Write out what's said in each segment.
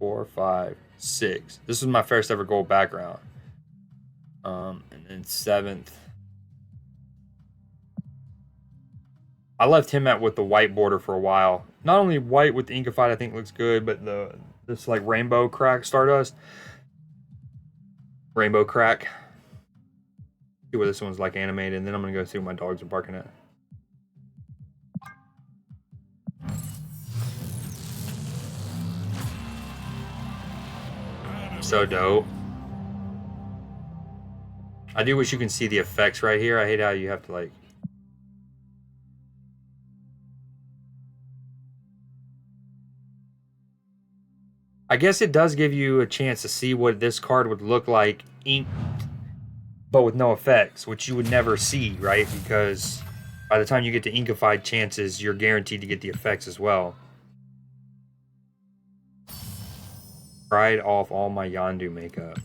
4, 5, 6. This was my first ever gold background. And then 7th. I left him at with the white border for a while. Not only white with the Inkified I think looks good, but this like rainbow crack Stardust. Rainbow crack. See what this one's like animated, and then I'm gonna go see what my dogs are barking at. So dope. I do wish you can see the effects right here. I hate how you have to like. I guess it does give you a chance to see what this card would look like inked, but with no effects, which you would never see, right? Because by the time you get to Inkified chances, you're guaranteed to get the effects as well. Cried off all my Yondu makeup.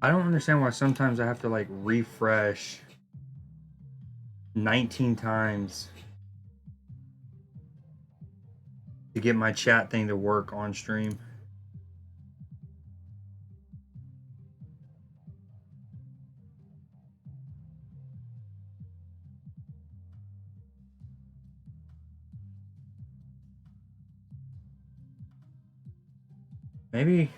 I don't understand why sometimes I have to like refresh 19 times to get my chat thing to work on stream. Maybe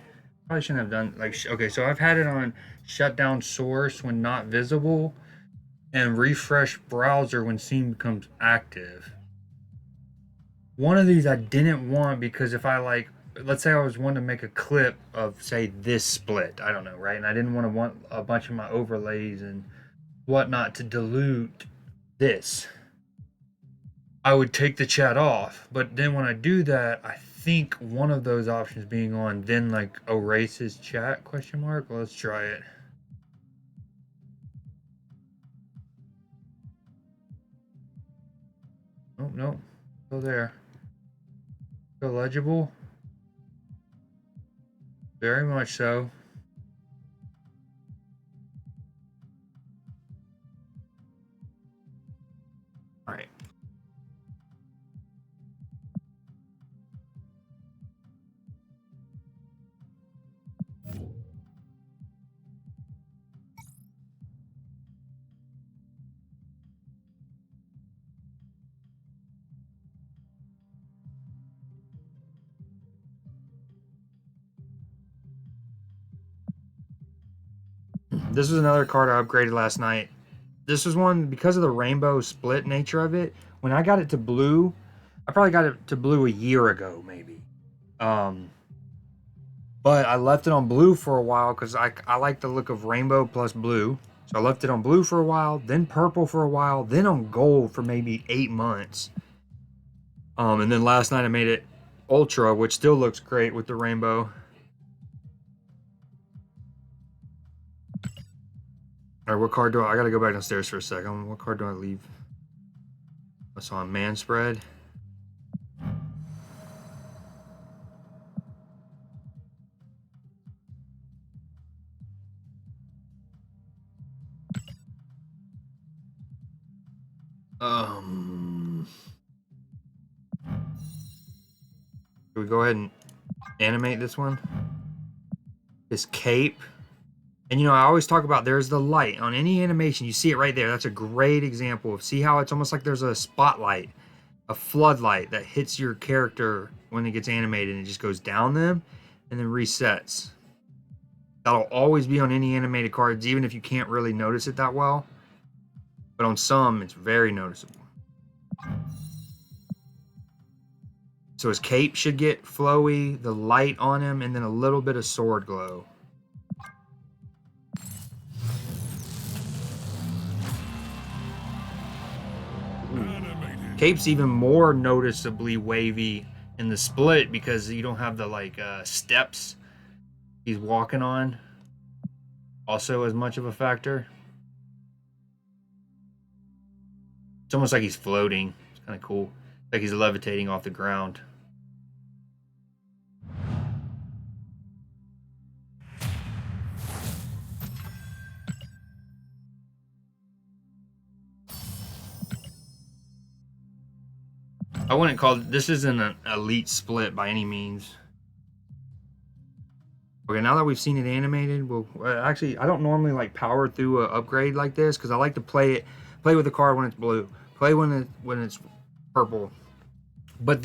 probably shouldn't have done like okay, so I've had it on shut down source when not visible and refresh browser when scene becomes active. One of these I didn't want because if I like let's say I was wanting to make a clip of say this split, I don't know, right? And I didn't want a bunch of my overlays and whatnot to dilute this. I would take the chat off, but then when I do that, I think one of those options being on then like erases chat question mark. Let's try it. Oh no, still there. Still legible. Very much so. All right. This was another card I upgraded last night. This was one because of the rainbow split nature of it. When I got it to blue, I probably got it to blue a year ago, maybe. Um, but I left it on blue for a while because I like the look of rainbow plus blue. So I left it on blue for a while, then purple for a while, then on gold for maybe 8 months. And then last night I made it ultra, which still looks great with the rainbow. All right, what card do I gotta go back downstairs for a second. What card do I leave? I saw a man spread. Should we go ahead and animate this one? His cape. And you know, I always talk about there's the light on any animation. You see it right there. That's a great example of see how it's almost like there's a spotlight, a floodlight that hits your character when it gets animated and it just goes down them and then resets. That'll always be on any animated cards, even if you can't really notice it that well. But on some, it's very noticeable. So his cape should get flowy, the light on him, and then a little bit of sword glow. Cape's even more noticeably wavy in the split because you don't have the like steps he's walking on. Also, as much of a factor. It's almost like he's floating. It's kind of cool. Like he's levitating off the ground. I wouldn't call this isn't an elite split by any means. Okay, now that we've seen it animated, we'll actually I don't normally like power through an upgrade like this because I like to play with the card when it's blue, play when it's purple. But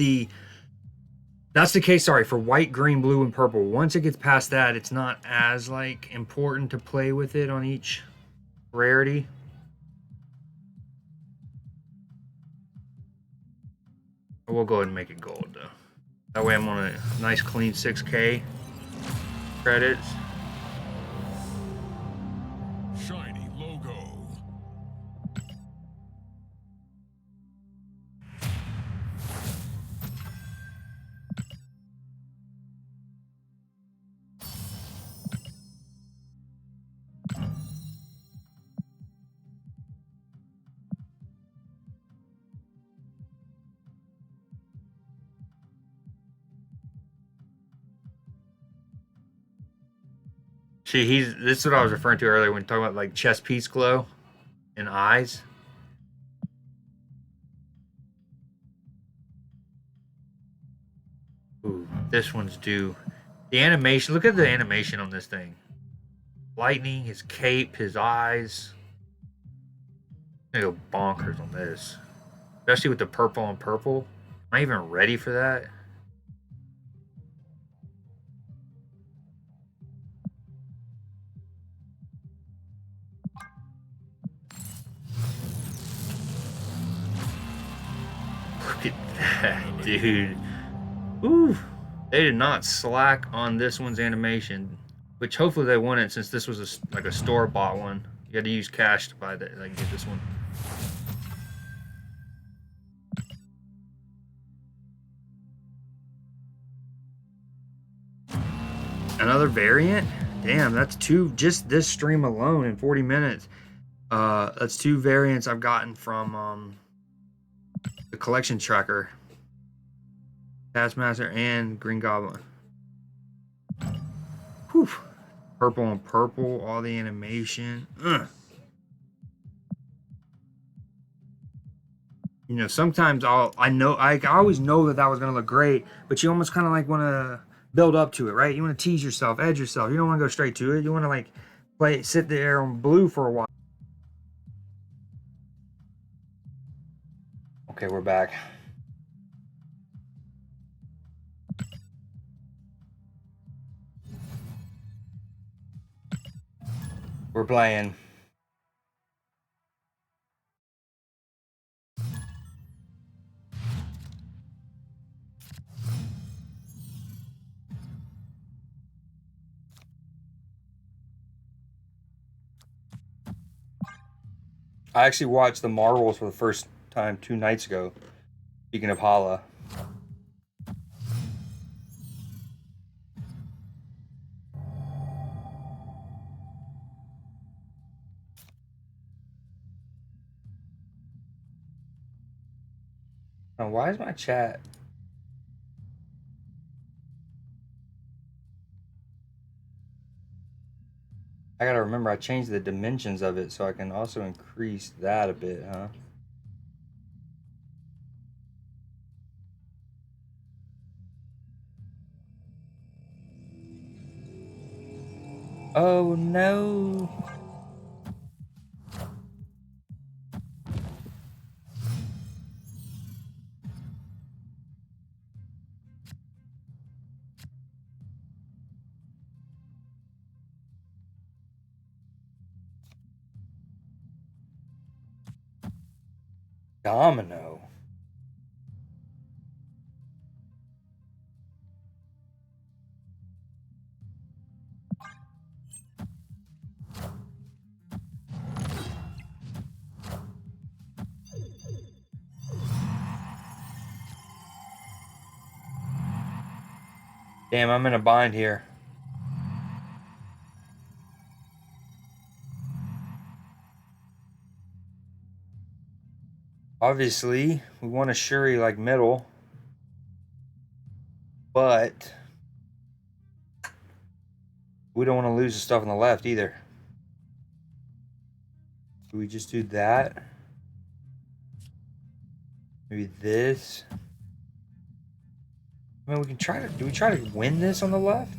that's the case. Sorry for white, green, blue, and purple. Once it gets past that, it's not as like important to play with it on each rarity. We'll go ahead and make it gold though. That way I'm on a nice clean 6K credits. Shiny logo. See, this is what I was referring to earlier when talking about like chest piece glow and eyes. Ooh, this one's due. The animation, look at the animation on this thing. Lightning, his cape, his eyes. I'm gonna go bonkers on this. Especially with the purple on purple. Am I even ready for that? Look at that, dude. Ooh. They did not slack on this one's animation, which hopefully they wouldn't, since this was like a store-bought one. You had to use cash to buy that, like get this one. Another variant? Damn, that's two. Just this stream alone in 40 minutes. That's two variants I've gotten from the collection tracker. Taskmaster and Green Goblin. Whew. Purple on purple, all the animation. Ugh. You know, sometimes I always know that was gonna look great, but you almost kind of like want to build up to it, right? You want to tease yourself, edge yourself. You don't want to go straight to it. You want to like sit there on blue for a while. Okay, we're back. We're playing. I actually watched the Marvels for the first time 2 nights ago. Speaking of Hala. Now, why is my chat? I gotta remember I changed the dimensions of it so I can also increase that a bit, huh? Oh no. Domino. Damn, I'm in a bind here. Obviously, we want a Shuri like middle, but we don't want to lose the stuff on the left either. Do we just do that? Maybe this? I mean, we can try to. Do we try to win this on the left?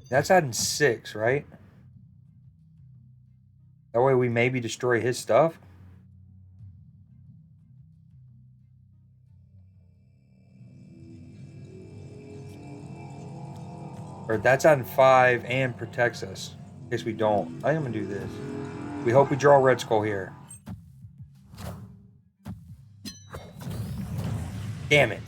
That's adding 6, right? That way we maybe destroy his stuff. Or that's adding 5 and protects us. In case we don't. I think I'm gonna do this. We hope we draw Red Skull here. Damn it.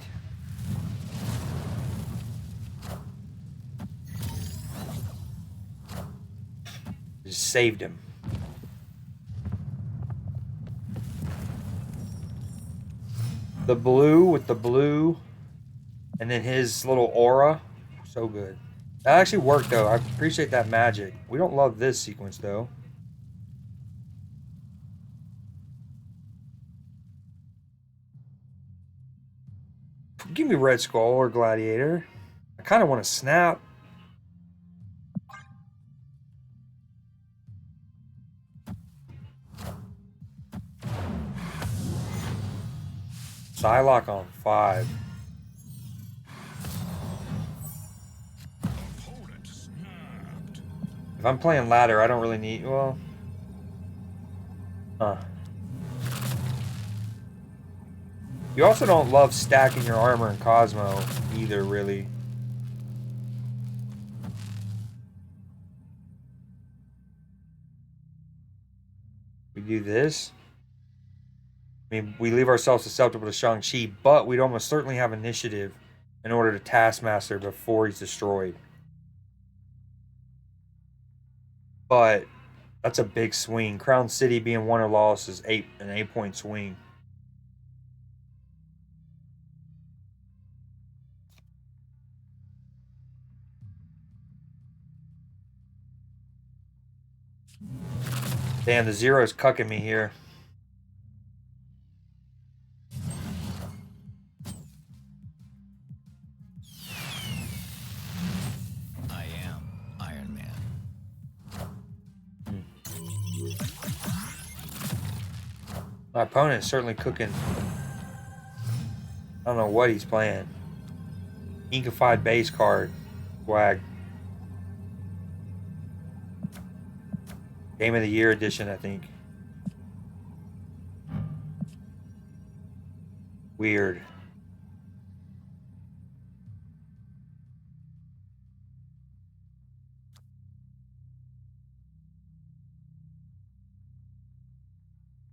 Just saved him. The blue with the blue and then his little aura. So good. That actually worked though. I appreciate that magic. We don't love this sequence though. Give me Red Skull or Gladiator. I kind of want to snap. Psylocke on 5. Opponent snapped. If I'm playing ladder, I don't really need. Well. Huh. You also don't love stacking your armor in Cosmo either, really. We do this. I mean, we leave ourselves susceptible to Shang-Chi, but we'd almost certainly have initiative in order to Taskmaster before he's destroyed. But that's a big swing. Crown City being won or lost is an 8-point swing. Damn, the zero's cucking me here. I am Iron Man. My opponent is certainly cooking. I don't know what he's playing. Inkified base card. Swag. Game of the Year edition, I think. Weird.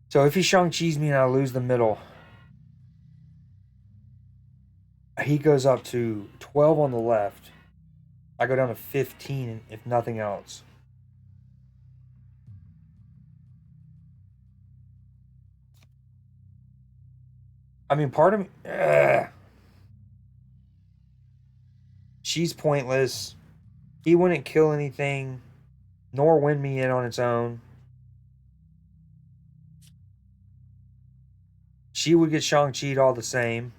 So if he Shang-Chi's me and I lose the middle, he goes up to 12 on the left. I go down to 15 if nothing else. I mean, part of me... She's pointless. He wouldn't kill anything, nor win me in on its own. She would get Shang-Chi'd all the same.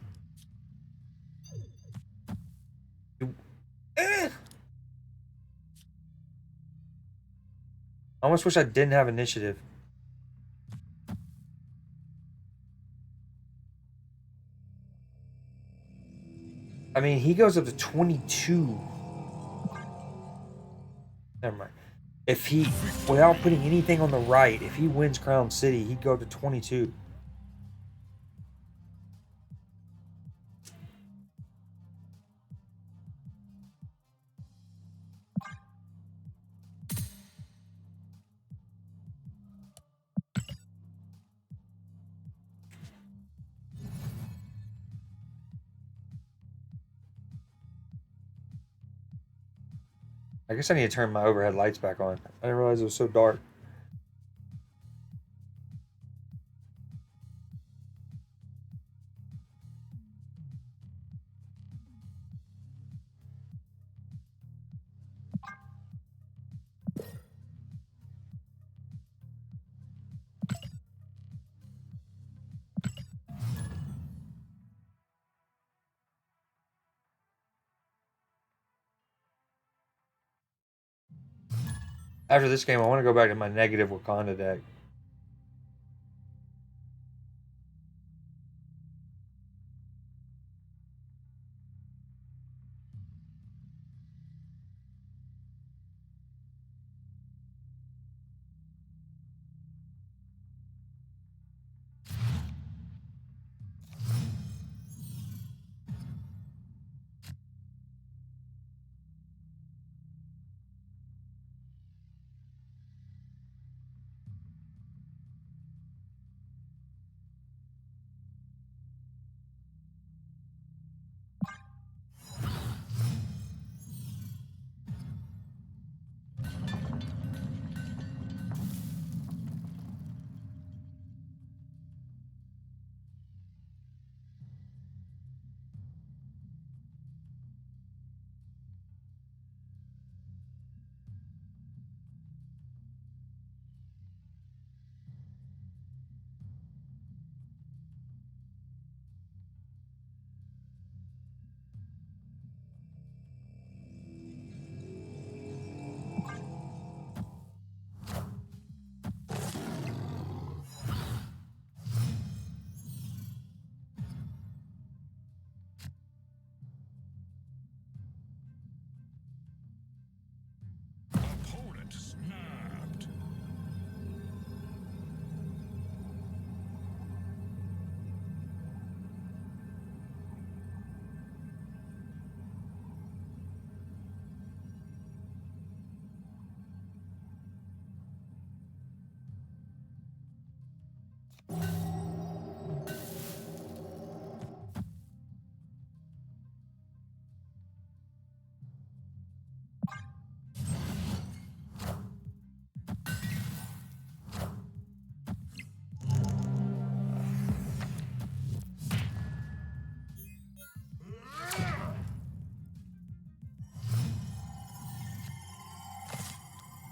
I almost wish I didn't have initiative. I mean, he goes up to 22. Never mind. If he, without putting anything on the right, if he wins Crown City, he'd go up to 22. I guess I need to turn my overhead lights back on. I didn't realize it was so dark. After this game, I want to go back to my negative Wakanda deck.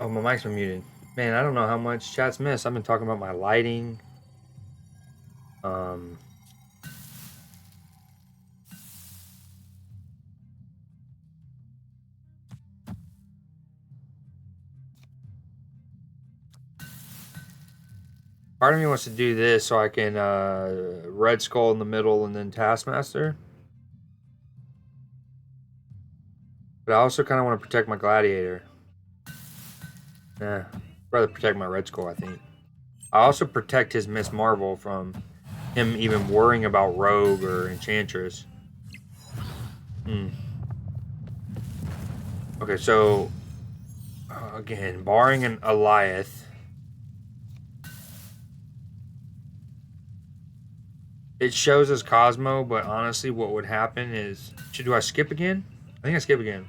Oh, my mic's been muted. Man, I don't know how much chat's missed. I've been talking about my lighting. Um, Part of me wants to do this so I can Red Skull in the middle and then Taskmaster. But I also kind of want to protect my Gladiator. Nah, rather protect my Red Skull, I think. I also protect his Miss Marvel from him even worrying about Rogue or Enchantress. Okay, so again, barring an Eliath, it shows as Cosmo, but honestly, what would happen is, do I skip again? I think I skip again.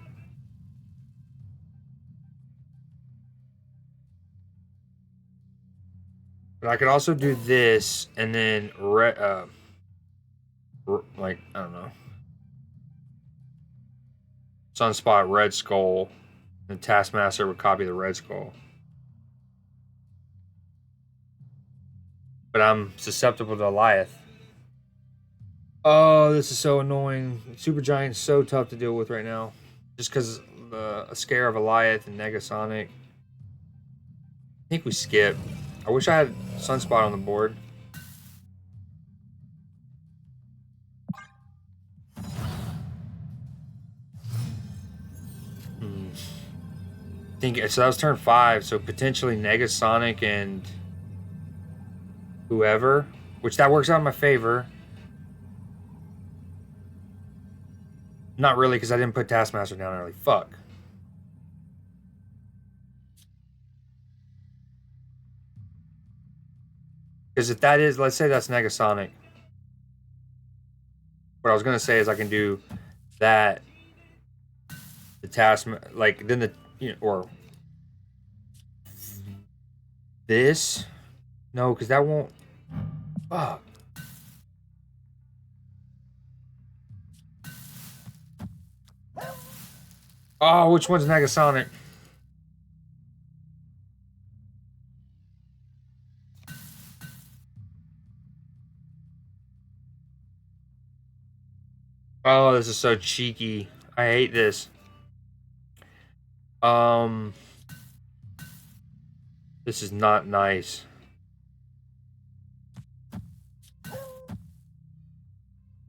But I could also do this and then like I don't know, Sunspot Red Skull, and Taskmaster would copy the Red Skull. But I'm susceptible to Eliath. Oh, this is so annoying. Supergiant's so tough to deal with right now, just because the scare of Eliath and Negasonic. I think we skip. I wish I had Sunspot on the board. Think so. That was turn 5, so potentially Negasonic and whoever, which that works out in my favor. Not really, because I didn't put Taskmaster down early. Fuck. Because if that is, let's say that's Negasonic. What I was gonna say is I can do that. The task, like then the or this. No, because that won't. Fuck. Oh, which one's Negasonic? Oh, this is so cheeky. I hate this. This is not nice.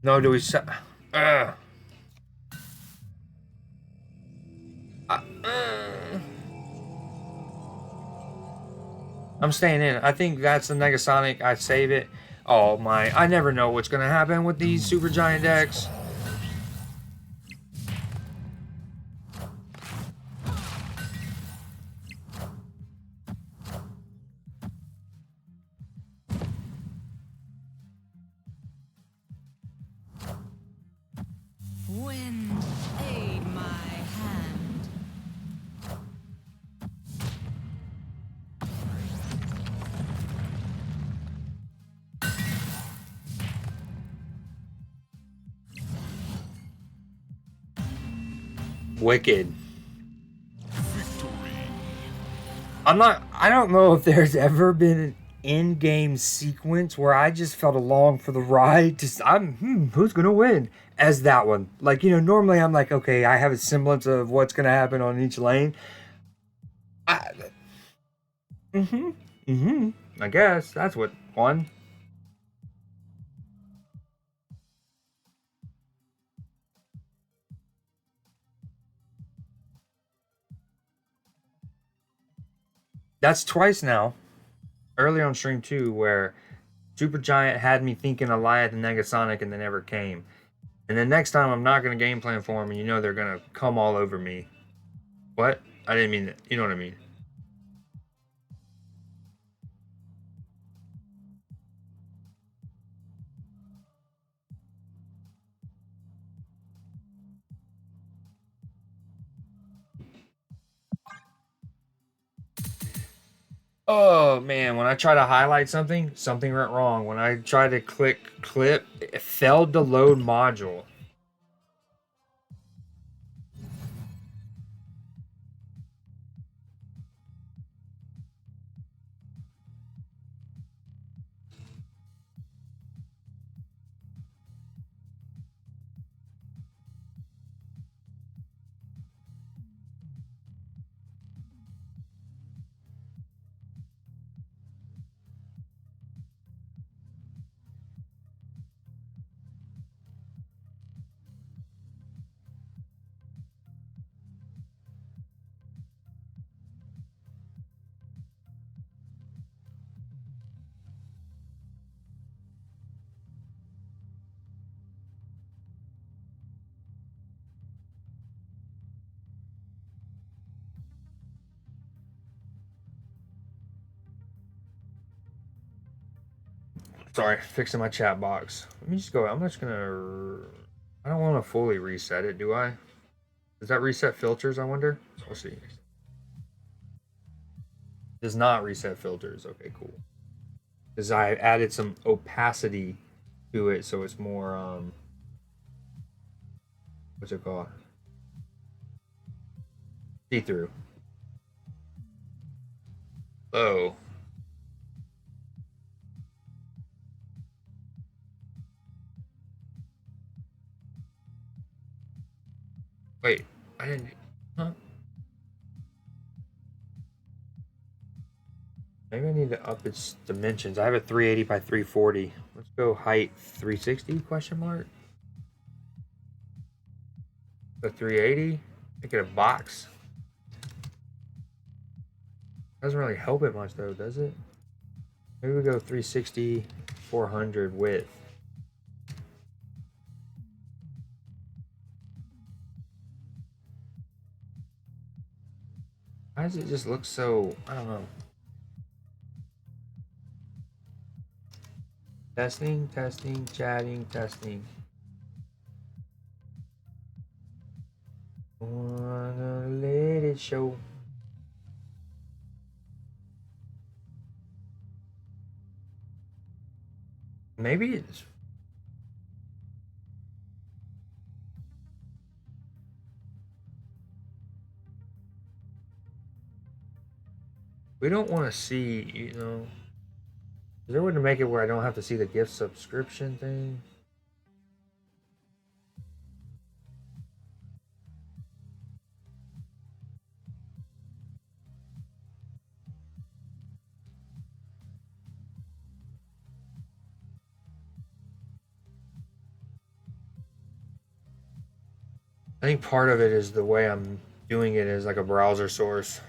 No, do we? I'm staying in. I think that's the Negasonic. I save it. Oh my! I never know what's gonna happen with these super giant decks. Wind, aid my hand. Wicked. Victory. I don't know if there's ever been an in-game sequence where I just felt along for the ride. Just who's gonna win? As that one, like normally I'm like, okay, I have a semblance of what's gonna happen on each lane. I, I guess that's what won. That's twice now. Earlier on stream too, where Supergiant had me thinking Eliath and Negasonic and they never came. And then next time I'm not gonna game plan for them, and they're gonna come all over me. What? I didn't mean that. You know what I mean? Oh man, when I try to highlight something, something went wrong. When I try to click clip, it failed to load module. Sorry, fixing my chat box. Let me just go. I'm just gonna. I don't want to fully reset it, do I? Does that reset filters? I wonder. We'll see. Does not reset filters. Okay, cool. Because I added some opacity to it, so it's more what's it called? See through. Oh. Wait, I didn't. Huh? Maybe I need to up its dimensions. I have a 380 by 340. Let's go height 360 question mark. The 380. Make it a box. Doesn't really help it much though, does it? Maybe we go 360, 400 width. Why does it just look so, I don't know. Testing, testing, chatting, testing. Wanna let it show. Maybe it's. We don't want to see, you know. Is there a way to make it where I don't have to see the gift subscription thing? I think part of it is the way I'm doing it is like a browser source.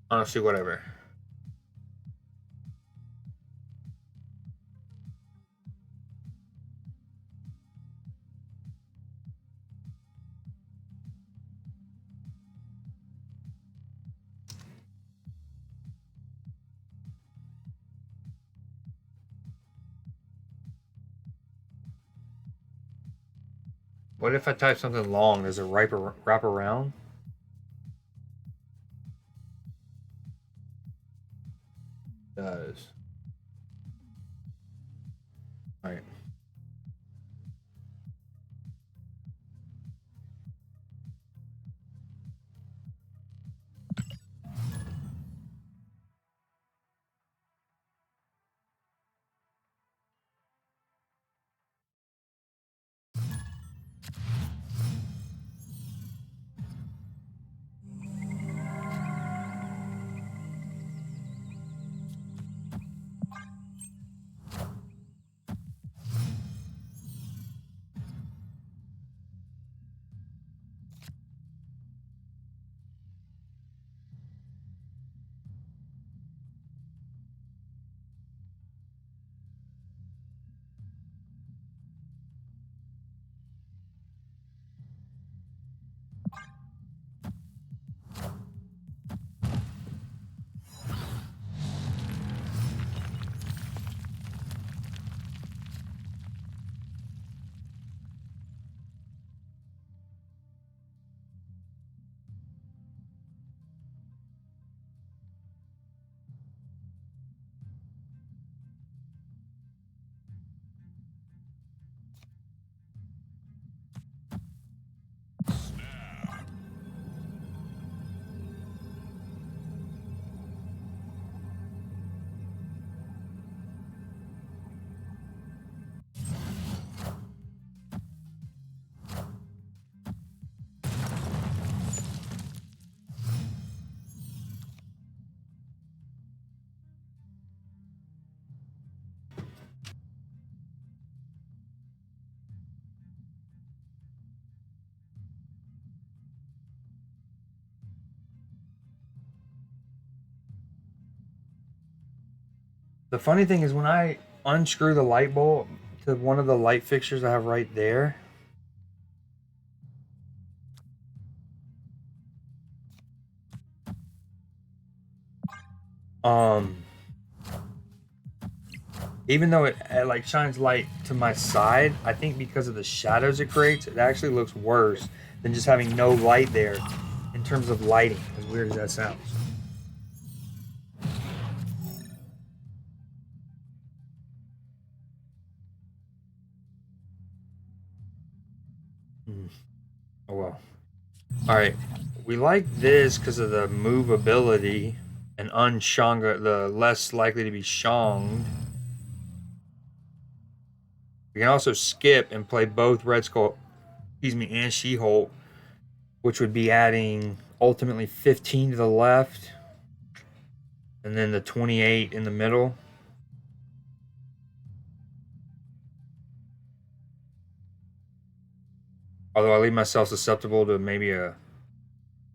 Honestly, whatever. What if I type something long? Does it wrap around? It does. All right. The funny thing is when I unscrew the light bulb to one of the light fixtures I have right there, um Even though it like shines light to my side, I think because of the shadows it creates, it actually looks worse than just having no light there in terms of lighting, as weird as that sounds. Oh well. Alright. We like this because of the movability and unshanga, the less likely to be shonged. We can also skip and play both Red Skull, and She-Hulk, which would be adding ultimately 15 to the left and then the 28 in the middle. Although I leave myself susceptible to maybe a,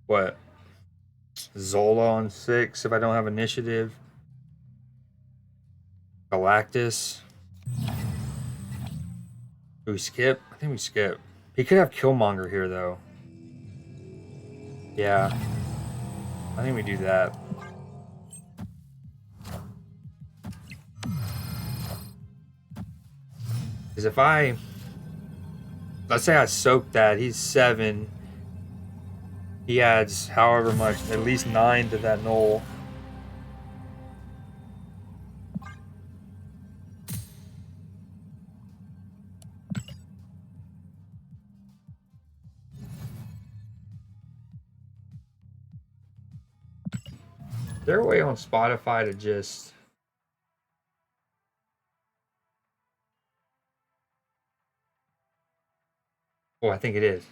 what, Zola on 6 if I don't have initiative. Galactus. Do we skip? I think we skip. He could have Killmonger here, though. Yeah. I think we do that. Because if I... Let's say I soak that. He's 7. He adds however much. At least 9 to that null. Is there a way on Spotify to just... Oh, I think it is.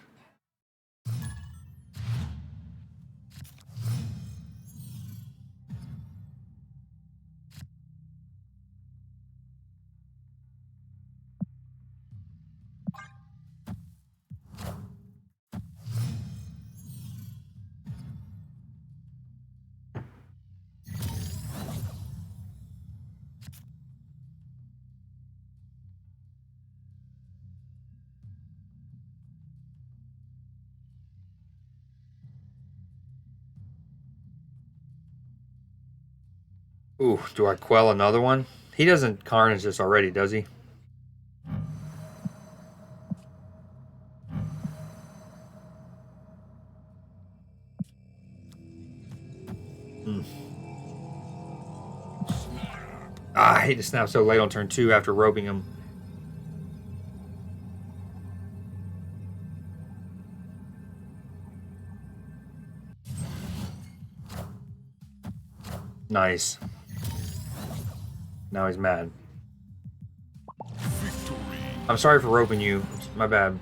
Ooh, do I quell another one? He doesn't carnage this already, does he? Ah, I hate to snap so late on turn 2 after roping him. Nice. Now he's mad. Victory. I'm sorry for roping you. My bad.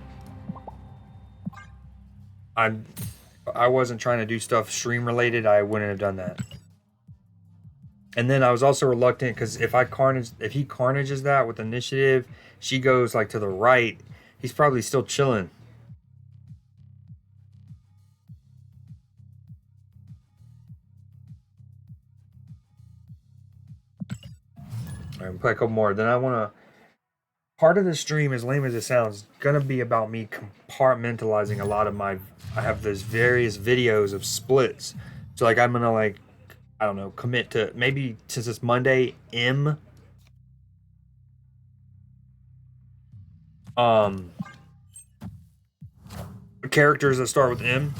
I wasn't trying to do stuff stream related. I wouldn't have done that. And then I was also reluctant because if he carnages that with initiative, she goes like to the right. He's probably still chilling. All right, we'll play a couple more. Then I want to. Part of the stream, as lame as it sounds, gonna be about me compartmentalizing a lot of my. I have those various videos of splits. So like I'm gonna like, I don't know, commit to maybe since it's Monday, characters that start with M.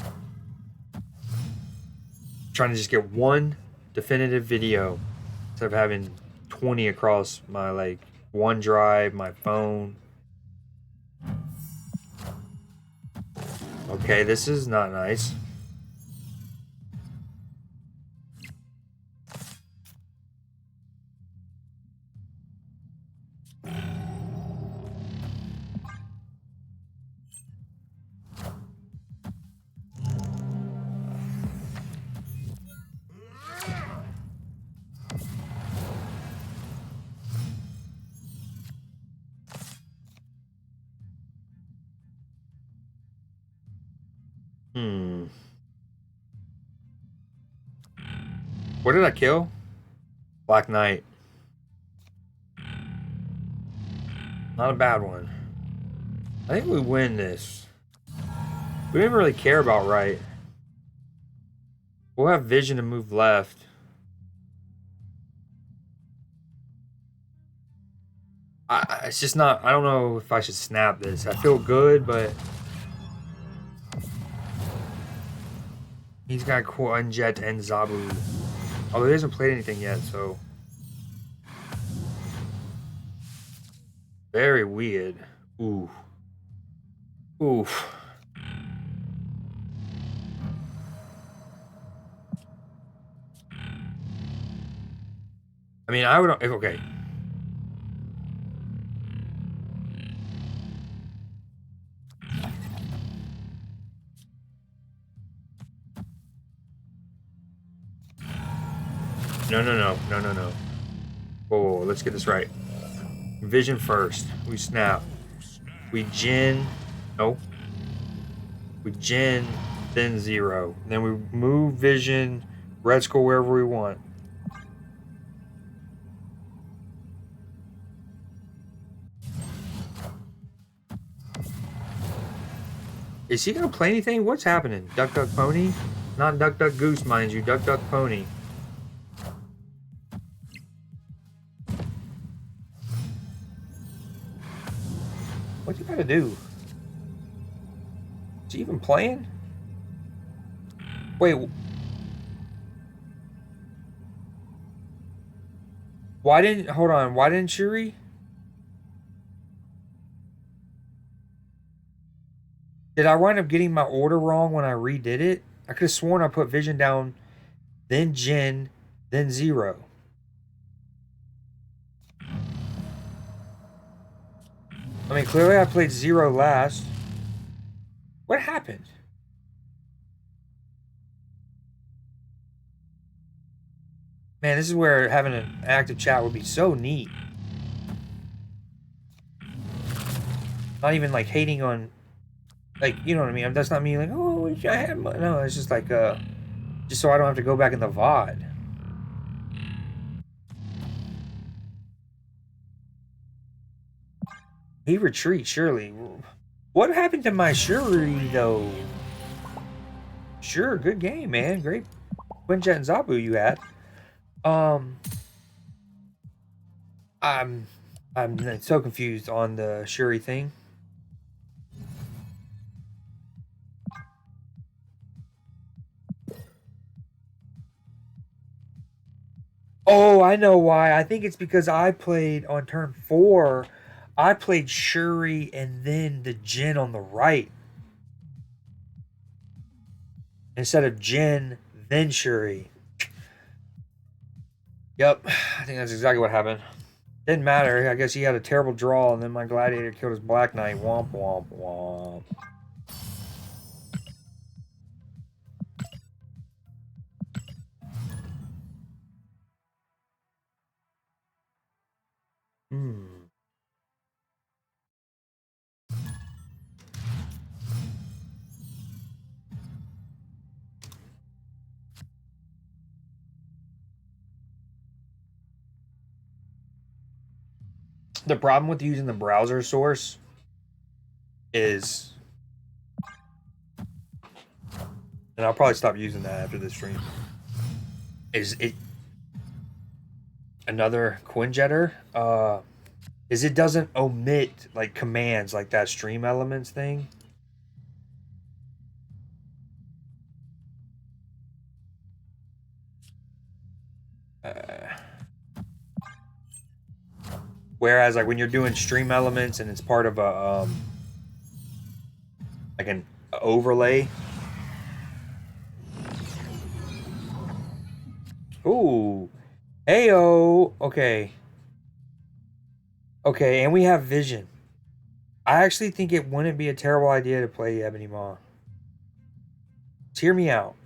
Trying to just get one definitive video instead of having 20 across my like OneDrive, my phone. Okay, this is not nice. What did I kill? Black Knight. Not a bad one. I think we win this. We didn't really care about right. We'll have vision to move left. It's just not. I don't know if I should snap this. I feel good, but he's got Quinjet and Zabu. Although he hasn't played anything yet, so very weird. Ooh, oof. I mean, I would. Okay. No. Whoa, let's get this right. Vision first. We snap. We Jin. No. We Jin, then Zero. Then we move Vision, Red Skull wherever we want. Is he gonna play anything? What's happening? Duck Duck Pony? Not Duck Duck Goose, mind you. Duck Duck Pony. What you gotta do? Is he even playing? Wait. Why didn't... Hold on. Why didn't Shuri? Did I wind up getting my order wrong when I redid it? I could have sworn I put Vision down, then Jin, then Zero. I mean, clearly I played Zero last. What happened? Man, this is where having an active chat would be so neat. Not even like hating on, like, you know what I mean? That's not me like, oh, I had my... No, it's just like, just so I don't have to go back in the VOD. He retreats, surely. What happened to my Shuri, though? Sure, good game, man. Great Quinjet and Zabu you had. I'm so confused on the Shuri thing. Oh, I know why. I think it's because I played on turn 4. I played Shuri and then the Jin on the right. Instead of Jin, then Shuri. Yep, I think that's exactly what happened. Didn't matter. I guess he had a terrible draw, and then my Gladiator killed his Black Knight. Womp, womp, womp. The problem with using the browser source is, and I'll probably stop using that after this stream, is it another Quinjetter? Is it doesn't omit like commands like that stream elements thing. Whereas like when you're doing stream elements and it's part of a like an overlay. Ooh. Heyo. Okay. Okay, and we have Vision. I actually think it wouldn't be a terrible idea to play Ebony Maw. Just hear me out.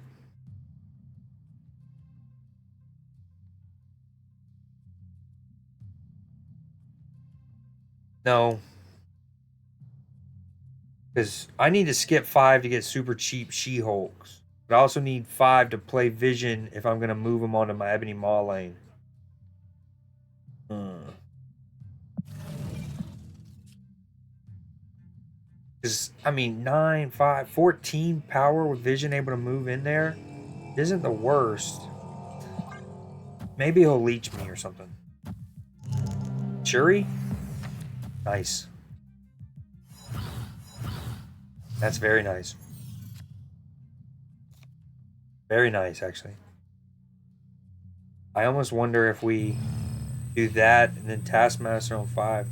No. Because I need to skip 5 to get super cheap She-Hulks. But I also need 5 to play Vision if I'm going to move them onto my Ebony Maw lane. Because, I mean, 9, 5, 14 power with Vision able to move in there isn't the worst. Maybe he'll leech me or something. Shuri? Nice. That's very nice. Very nice, actually. I almost wonder if we do that and then Taskmaster on 5.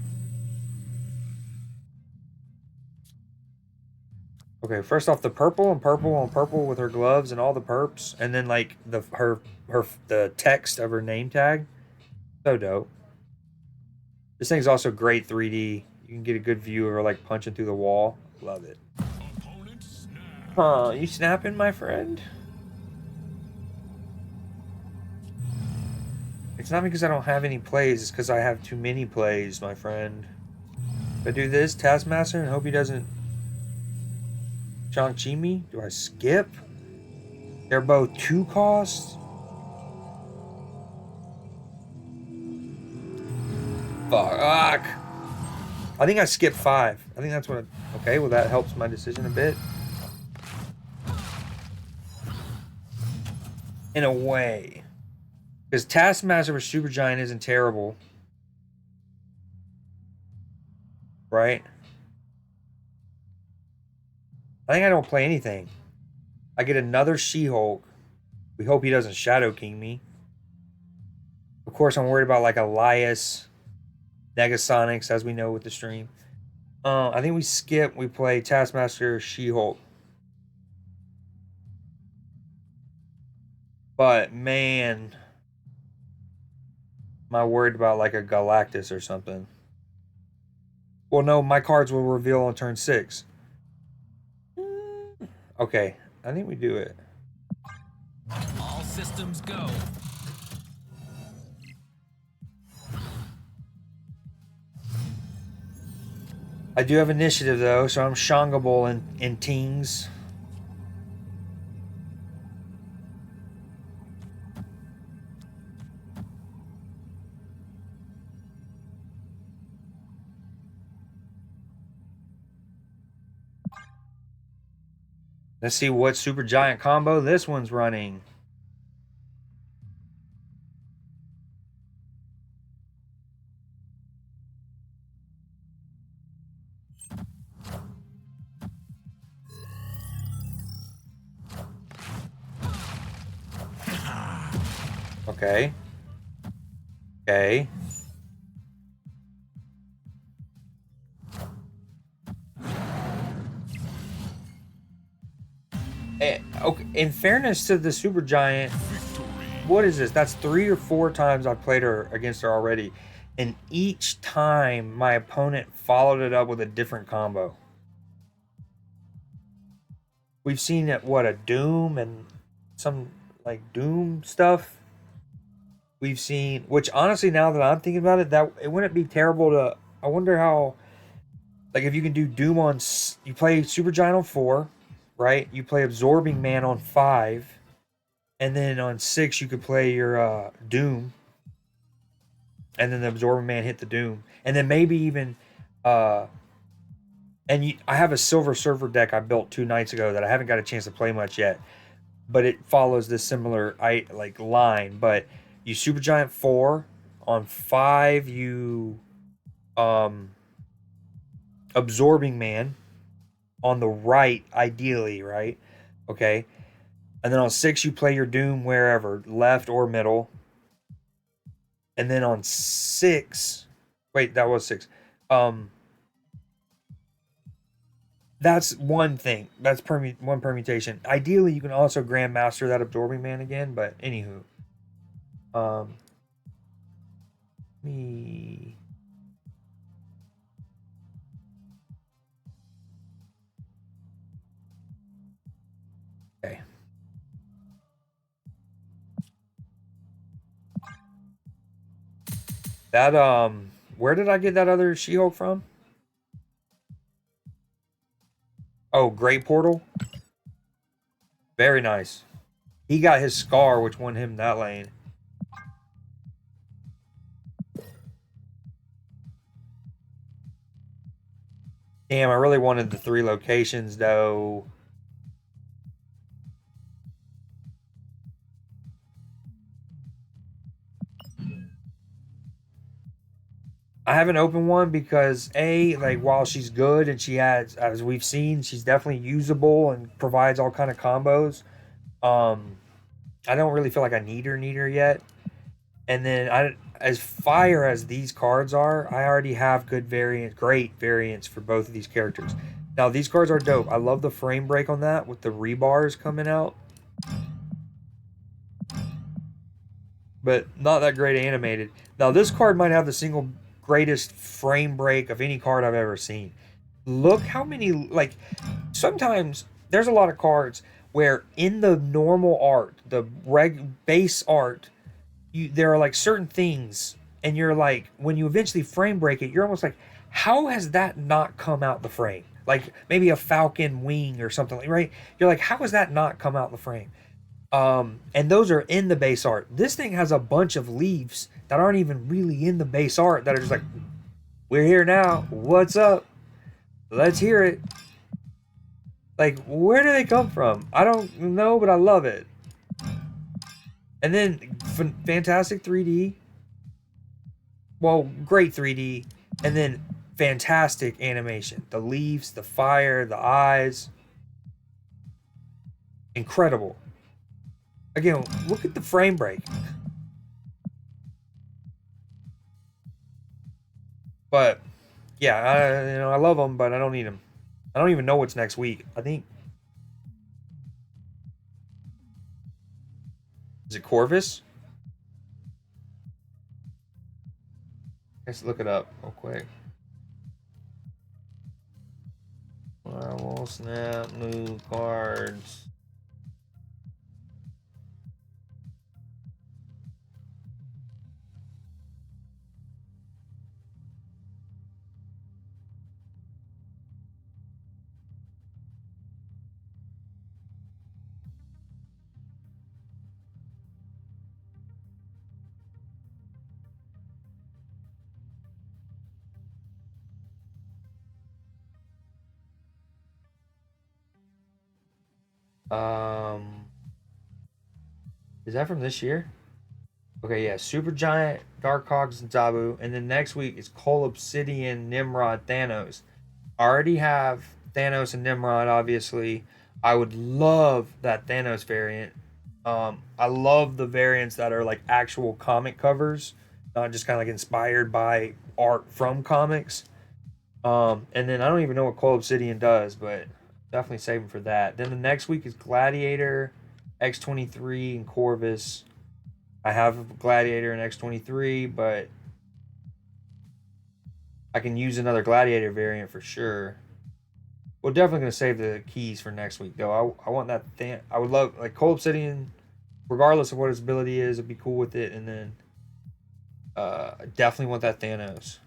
Okay, first off, the purple and purple on purple with her gloves and all the perps, and then like the text of her name tag. So dope. This thing's also great 3D. You can get a good view of her like punching through the wall. Love it. Opponent snap. Huh, you snapping, my friend? It's not because I don't have any plays, it's because I have too many plays, my friend. If I do this, Taskmaster, and hope he doesn't Shang-Chi me? Do I skip? They're both 2 costs? Fuck. I think I skipped 5. I think that's what okay, well that helps my decision a bit. In a way. Because Taskmaster with Supergiant isn't terrible. Right? I think I don't play anything. I get another She-Hulk. We hope he doesn't Shadow King me. Of course, I'm worried about like Elias, Negasonics, as we know with the stream. I think we skip. We play Taskmaster, She-Hulk. But man, am I worried about like a Galactus or something? Well, no, my cards will reveal on turn 6. Okay, I think we do it. All systems go. I do have initiative though, so I'm Shangable in teens. Let's see what super giant combo this one's running. Okay. Okay. Okay. In fairness to the super giant, what is this? That's 3 or 4 times I've played her against her already, and each time my opponent followed it up with a different combo. We've seen it, what, a Doom and some like Doom stuff. We've seen, which honestly, now that I'm thinking about it, that it wouldn't be terrible to. I wonder how, like, if you can do Doom on, you play Supergiant on 4, right? You play Absorbing Man on 5, and then on 6 you could play your Doom, and then the Absorbing Man hit the Doom, and then maybe even, I have a Silver Surfer deck I built 2 nights ago that I haven't got a chance to play much yet, but it follows this similar line. But you Supergiant 4 on 5, you Absorbing Man on the right, ideally, right? Okay. And then on 6 you play your Doom wherever, left or middle. And then on 6, wait, that was 6. That's one thing. That's one permutation. Ideally, you can also Grandmaster that Absorbing Man again, but anywho. Me. Okay. That where did I get that other She-Hulk from? Oh, Great Portal. Very nice. He got his scar, which won him that lane. Damn, I really wanted the 3 locations though. I haven't opened one because like while she's good and she has, as we've seen, she's definitely usable and provides all kind of combos. Um, I don't really feel like I need her yet. And then as fire as these cards are, I already have great variants for both of these characters. Now these cards are dope. I love the frame break on that with the rebars coming out, but not that great animated. Now this card might have the single greatest frame break of any card I've ever seen. Look how many, like, sometimes there's a lot of cards where in the normal art, the base art, there are like certain things, and you're like, when you eventually frame break it, you're almost like, how has that not come out the frame? Like maybe a falcon wing or something, right? You're like, how has that not come out the frame? And those are in the base art. This thing has a bunch of leaves that aren't even really in the base art that are just like, we're here now. What's up? Let's hear it. Like, where do they come from? I don't know, but I love it. And then fantastic 3D. Well, great 3D. And then fantastic animation. The leaves, the fire, the eyes. Incredible. Again, look at the frame break. But yeah, I love them, but I don't need them. I don't even know what's next week. I think, is it Corvus? Let's look it up real quick. Will snap new cards. Um, is that from this year? Okay, yeah. Super Giant, Dark Hogs, and Zabu. And then next week is Cole Obsidian, Nimrod, Thanos. I already have Thanos and Nimrod, obviously. I would love that Thanos variant. I love the variants that are like actual comic covers, not just kind of like inspired by art from comics. And then I don't even know what Cole Obsidian does, but definitely save him for that. Then the next week is Gladiator, X-23, and Corvus. I have Gladiator and X-23, but I can use another Gladiator variant for sure. We're definitely going to save the keys for next week, though. I want that thing. I would love, like, Cole Obsidian, regardless of what his ability is, I'd be cool with it. And then I definitely want that Thanos.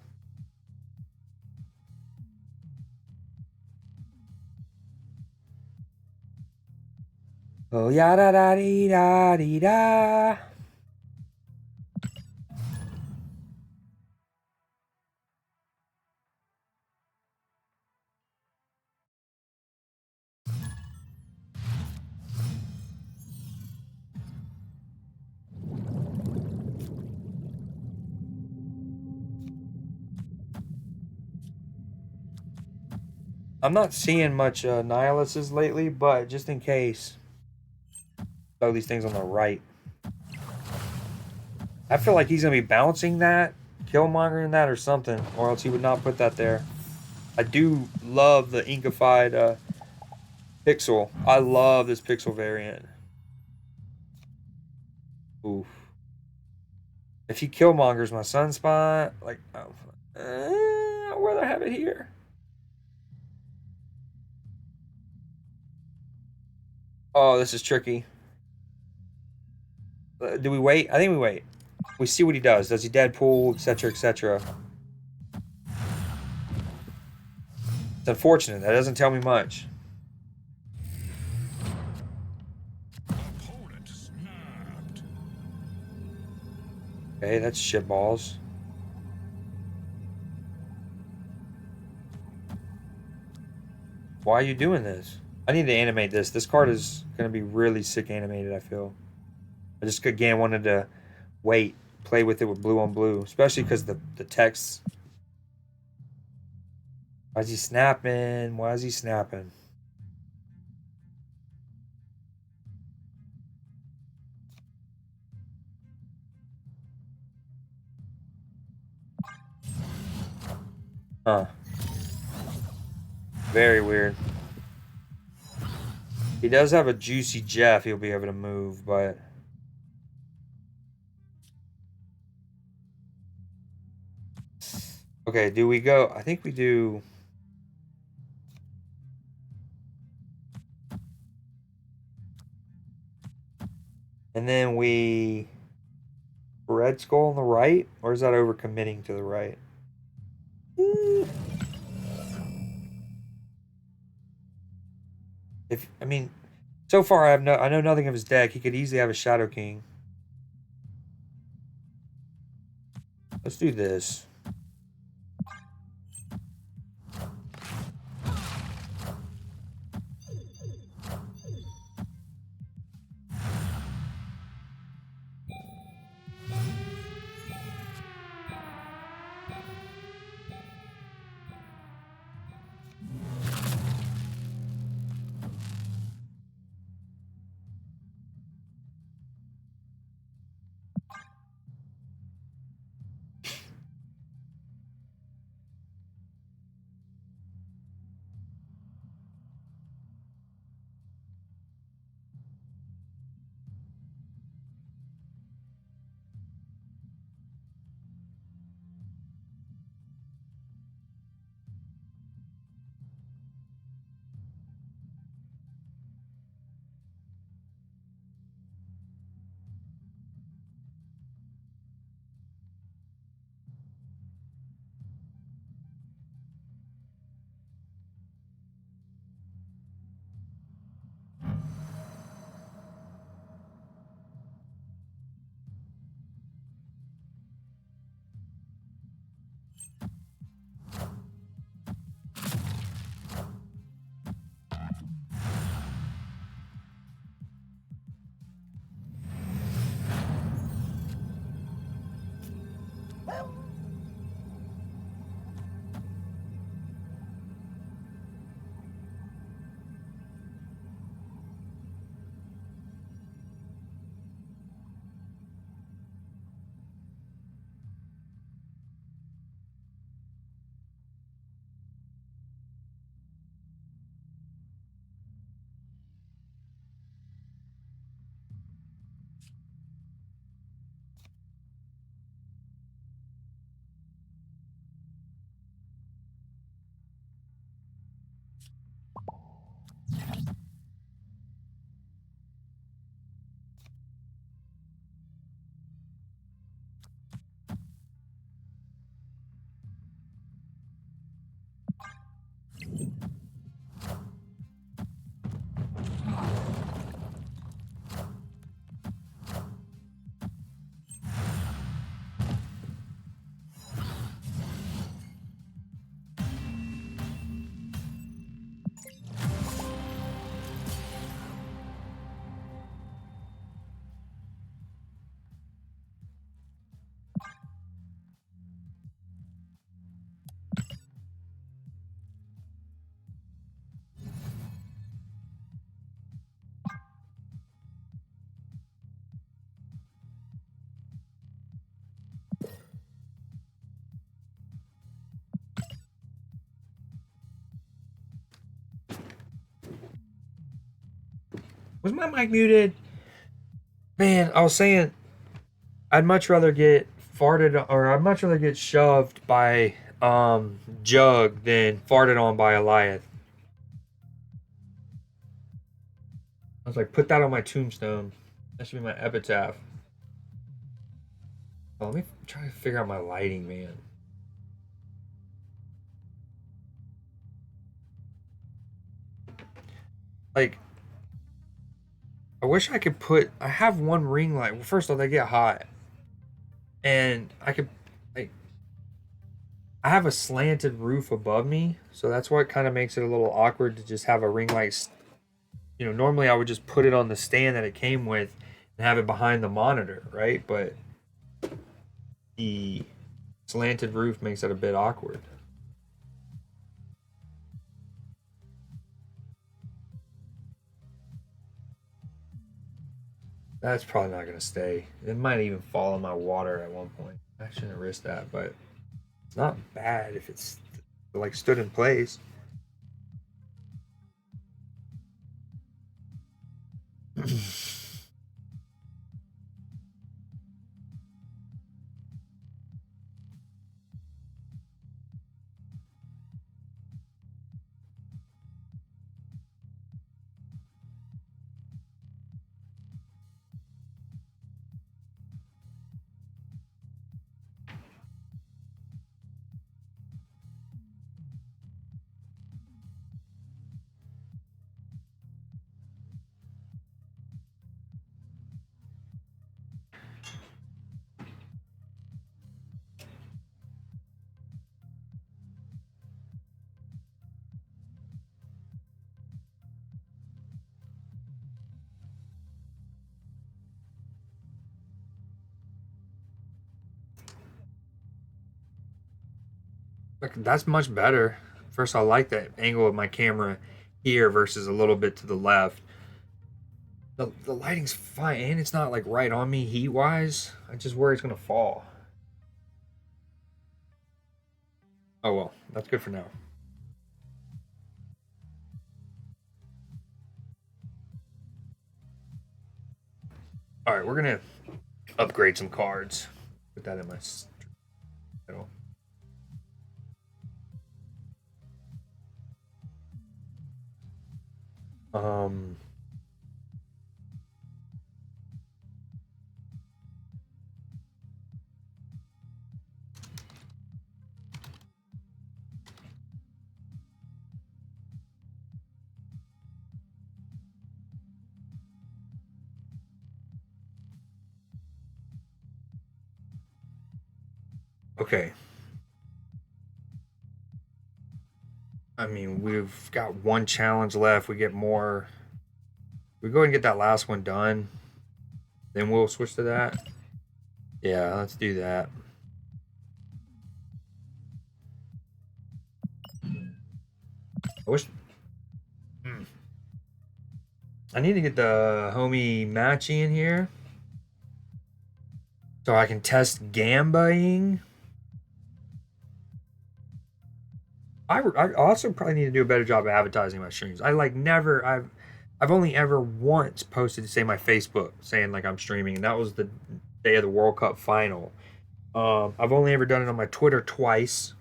Oh, yada da dee da dee da. I'm not seeing much Nihiluses lately, but just in case. Oh, these things on the right. I feel like he's going to be bouncing that, Killmongering that, or something, or else he would not put that there. I do love the inkified pixel. I love this pixel variant. Oof. If he Killmongers my Sunspot, like, I'd rather have it here. Oh, this is tricky. Do we wait? I think we wait. We see what he does. Does he Deadpool, etc., etc.? It's unfortunate. That doesn't tell me much. Opponent snapped. Okay, that's shitballs. Why are you doing this? I need to animate this. This card is going to be really sick animated, I feel. I just, again, wanted to play with it with blue on blue, especially because the text Why is he snapping? Why is he snapping? Huh. Very weird. He does have a juicy Jeff he'll be able to move, but... Okay, do we go? I think we do... And then we... Red Skull on the right? Or is that overcommitting to the right? If I mean, so far I know nothing of his deck. He could easily have a Shadow King. Let's do this. Was my mic muted? Man, I was saying I'd much rather get farted or I'd much rather get shoved by Jug than farted on by Eliath. I was like, put that on my tombstone. That should be my epitaph. Oh, let me try to figure out my lighting, man. Like, I wish I could put. I have one ring light. Well, first of all, they get hot, and I could like. I have a slanted roof above me, so that's what kind of makes it a little awkward to just have a ring light. You know, normally I would just put it on the stand that it came with and have it behind the monitor, right? But the slanted roof makes it a bit awkward. That's probably not gonna stay. It might even fall in my water at one point. I shouldn't have risked that, but it's not bad if it's like stood in place. Like, that's much better. First, I like that angle of my camera here versus a little bit to the left. The lighting's fine, and it's not like right on me heat wise. I just worry it's gonna fall. Oh well, that's good for now. All right, we're gonna upgrade some cards. Put that in my title. Um. Okay. I mean, we've got one challenge left. We get more. We go ahead and get that last one done. Then we'll switch to that. Yeah, let's do that. I wish. I need to get the homie Matchy in here so I can test gambaing. I also probably need to do a better job of advertising my streams. I like never. I've only ever once posted to say my Facebook saying like I'm streaming, and that was the day of the World Cup final. I've only ever done it on my Twitter twice.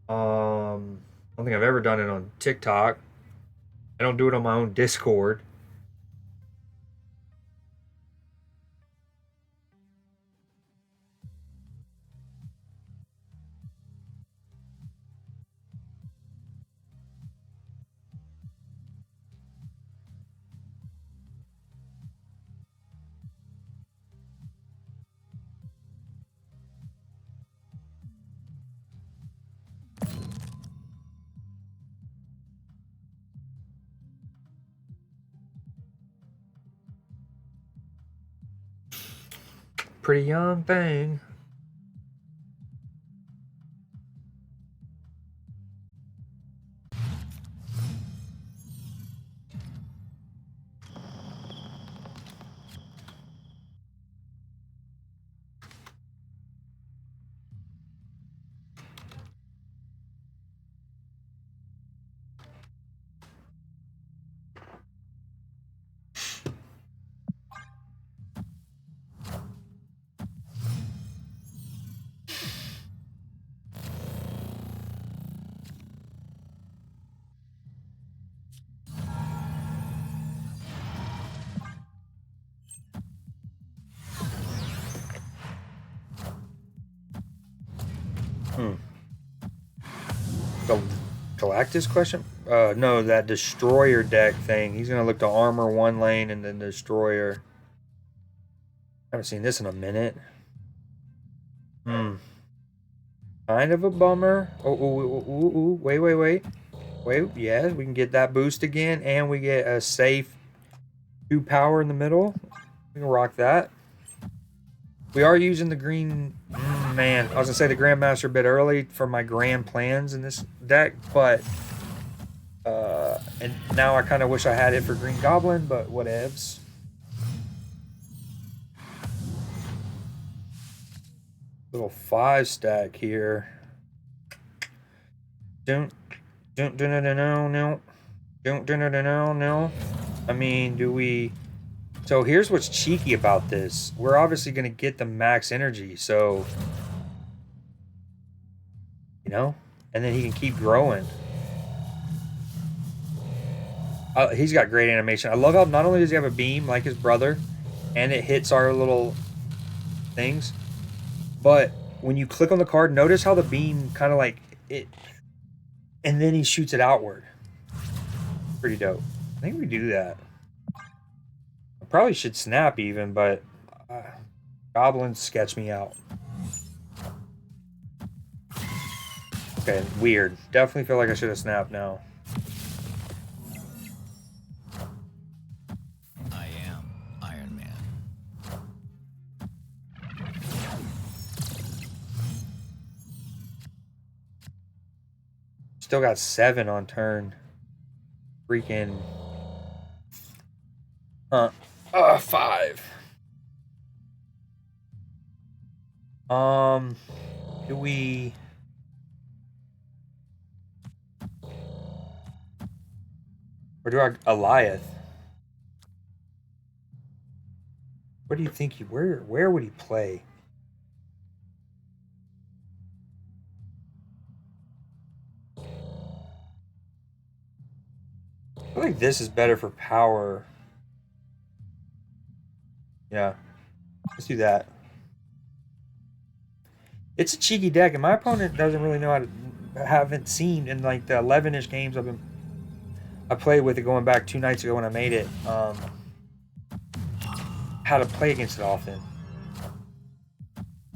I don't think I've ever done it on TikTok. I don't do it on my own Discord. Pretty young thing. The Galactus question? No, that destroyer deck thing. He's gonna look to armor one lane and then destroyer. I haven't seen this in a minute. Kind of a bummer. Wait. Yeah, we can get that boost again, and we get a safe 2 power in the middle. We can rock that. We are using the green. Man, I was gonna say the Grandmaster a bit early for my grand plans in this deck, but and now I kind of wish I had it for Green Goblin, but whatevs. Little 5 stack here. Don't no. No. I mean, do we? So here's what's cheeky about this. We're obviously gonna get the max energy, so you know, and then he can keep growing. He's got great animation. I love how not only does he have a beam like his brother, and it hits our little things, but when you click on the card, notice how the beam kind of like it, and then he shoots it outward. Pretty dope. I think we do that. I probably should snap even, but goblins sketch me out. Okay, weird. Definitely feel like I should have snapped now. I am Iron Man. Still got 7 on turn. Freaking. 5. Do we? Or do I Goliath? What do you think he? Where would he play? I feel like this is better for power. Yeah, let's do that. It's a cheeky deck, and my opponent doesn't really know how to. Haven't seen in like the 11-ish games I played with it going back 2 nights ago when I made it. How to play against it often.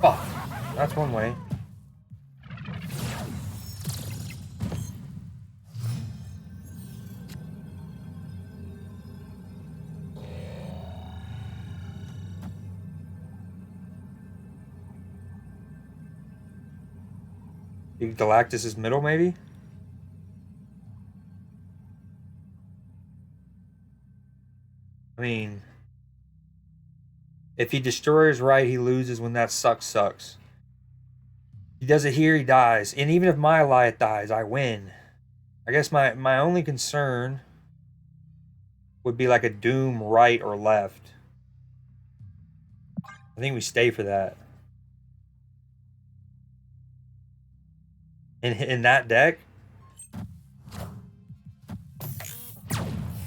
Oh, that's one way. Galactus is middle, maybe? I mean, if he destroys right, he loses. When that sucks. He does it here, he dies. And even if my Goliath dies, I win. I guess my only concern would be like a Doom right or left. I think we stay for that. In that deck?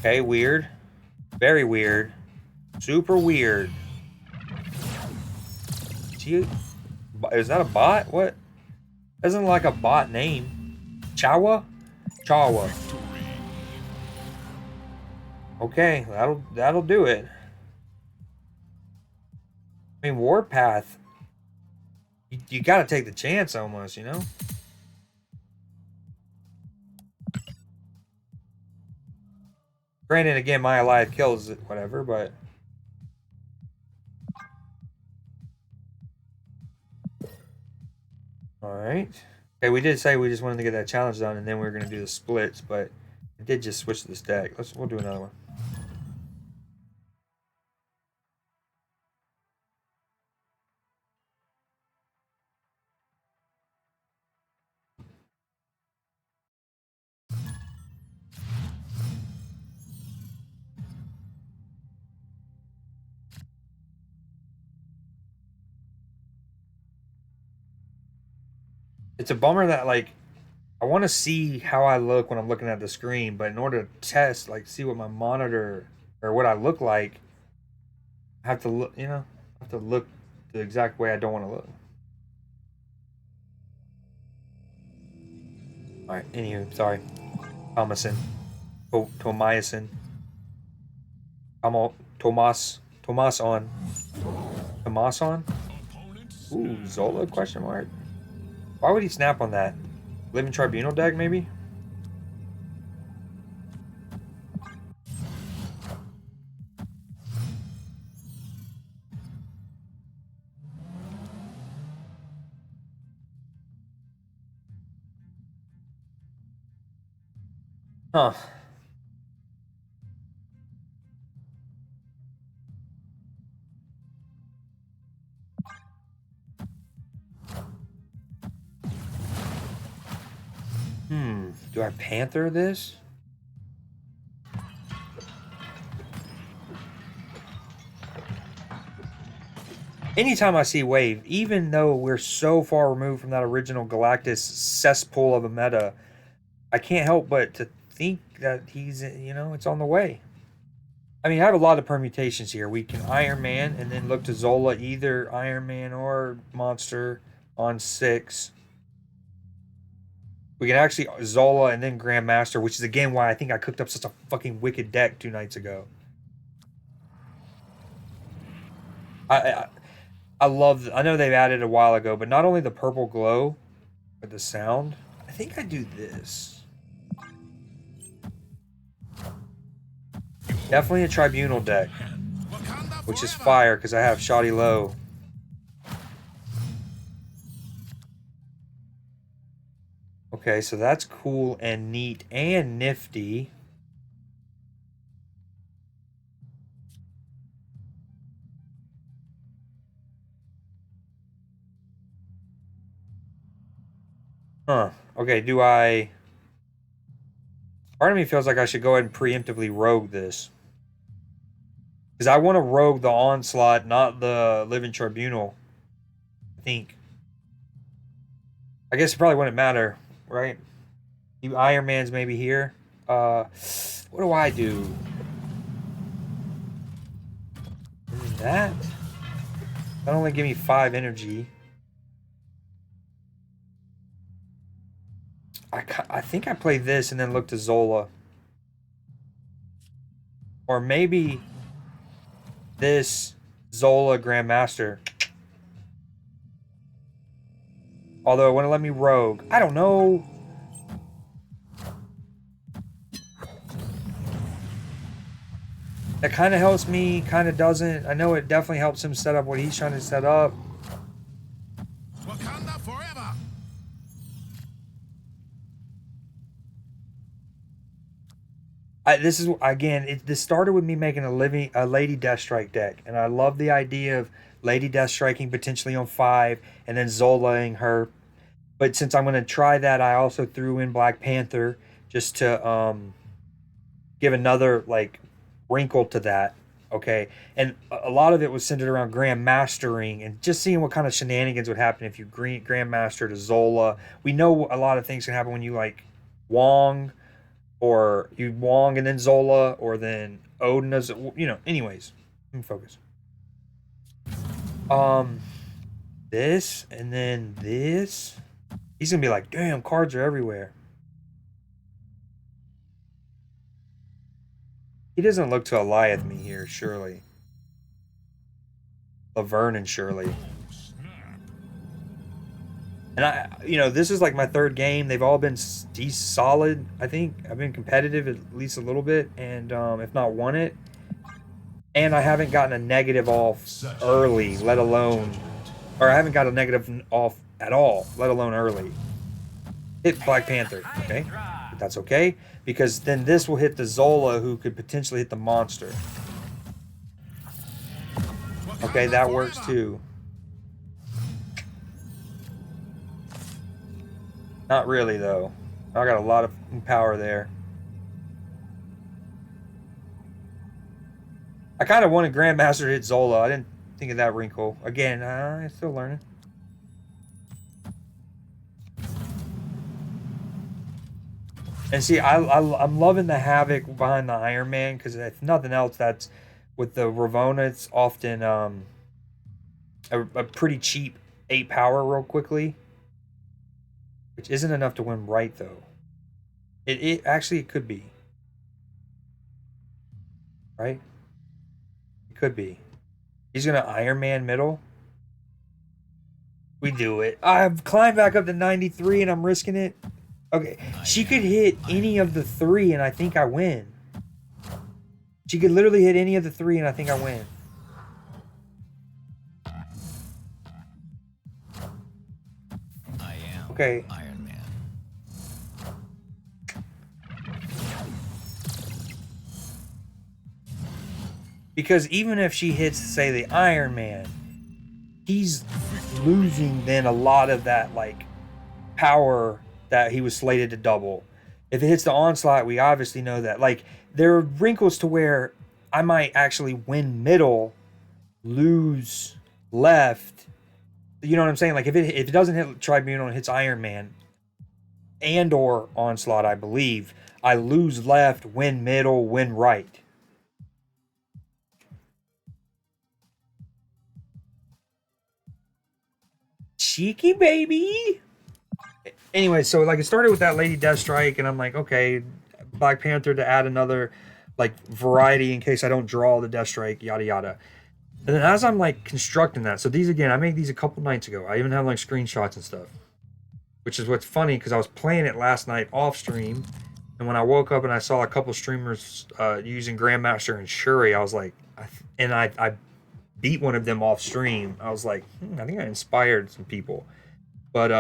Okay, weird. Very weird. Super weird. Is that a bot? What? Doesn't look like a bot name. Chawa? Chawa. Okay, that'll do it. I mean, Warpath. You gotta take the chance almost, you know? Granted, again, my Goliath kills it, whatever, but... Alright. Okay, we did say we just wanted to get that challenge done, and then we were going to do the splits, but it did just switch this deck. We'll do another one. It's a bummer that, like, I want to see how I look when I'm looking at the screen, but in order to test, like, see what my monitor or what I look like, I have to look, you know, I have to look the exact way I don't want to look. Alright, anywho, sorry. Thomason. Tomason. Tomas on. Tomas on? Ooh, Zola, question mark. Why would he snap on that? Living Tribunal deck, maybe? Huh. Do I Panther this? Anytime I see Wave, even though we're so far removed from that original Galactus cesspool of a meta, I can't help but to think that he's, you know, it's on the way. I mean, I have a lot of permutations here. We can Iron Man and then look to Zola, either Iron Man or Monster on 6. We can actually Zola and then Grandmaster, which is again why I think I cooked up such a fucking wicked deck 2 nights ago. I love. I know they've added a while ago, but not only the purple glow, but the sound. I think I do this. Definitely a Tribunal deck, which is fire because I have Shoddy Low. Okay, so that's cool and neat and nifty. Huh. Okay, do I... Part of me feels like I should go ahead and preemptively rogue this. Because I want to rogue the Onslaught, not the Living Tribunal. I think. I guess it probably wouldn't matter, right? You Iron Man's maybe here. What do I do? That? That only give me 5 energy. I think I play this and then look to Zola. Or maybe this Zola Grandmaster. Although it wouldn't let me rogue. I don't know. That kind of helps me, kind of doesn't. I know it definitely helps him set up what he's trying to set up. Wakanda forever. This is again. This started with me making a Lady Deathstrike deck, and I love the idea of Lady Deathstriking potentially on 5, and then Zolaing her. But since I'm going to try that, I also threw in Black Panther just to give another like wrinkle to that. Okay, and a lot of it was centered around Grandmastering and just seeing what kind of shenanigans would happen if you Grandmaster to Zola. We know a lot of things can happen when you like Wong. Or you Wong and then Zola, or then Odin as, you know, anyways. Let me focus. This, and then this. He's gonna be like, damn, cards are everywhere. He doesn't look to Eliath me here, surely. Laverne and Shirley. And I, you know, this is like my 3rd game. They've all been solid. I think I've been competitive at least a little bit, and if not won it. And I haven't gotten a negative off early, let alone, or I haven't got a negative off at all, let alone early. Hit Black Panther, okay? But that's okay, because then this will hit the Zola, who could potentially hit the monster. Okay, that works too. Not really, though. I got a lot of power there. I kind of wanted Grandmaster to hit Zola. I didn't think of that wrinkle. Again, I'm still learning. And see, I'm loving the havoc behind the Iron Man, because if nothing else, that's with the Ravona, it's often a pretty cheap 8 power real quickly. Which isn't enough to win right, though. It actually, it could be. Right? It could be. He's going to Iron Man middle. We do it. I've climbed back up to 93 and I'm risking it. Okay. She could hit any of the 3 and I think I win. She could literally hit any of the 3 and I think I win. Okay. Iron Man. Because even if she hits, say, the Iron Man, he's losing then a lot of that, like, power that he was slated to double. if it hits the onslaught, we obviously know that. Like, there are wrinkles to where I might actually win middle, lose left. You know what I'm saying? Like, if it doesn't hit Tribunal and hits Iron Man and or onslaught, I believe I lose left, win middle, win right. Cheeky baby. Anyway, so like it started with that Lady Deathstrike, and I'm like, okay, Black Panther to add another like variety in case I don't draw the Deathstrike, yada yada. And then as I'm like constructing that, so these again, I made these a couple nights ago. I even have like screenshots and stuff, which is what's funny because I was playing it last night off stream, and when I woke up and I saw a couple streamers using Grandmaster and Shuri, I was like, I beat one of them off stream. I was like, I think I inspired some people, but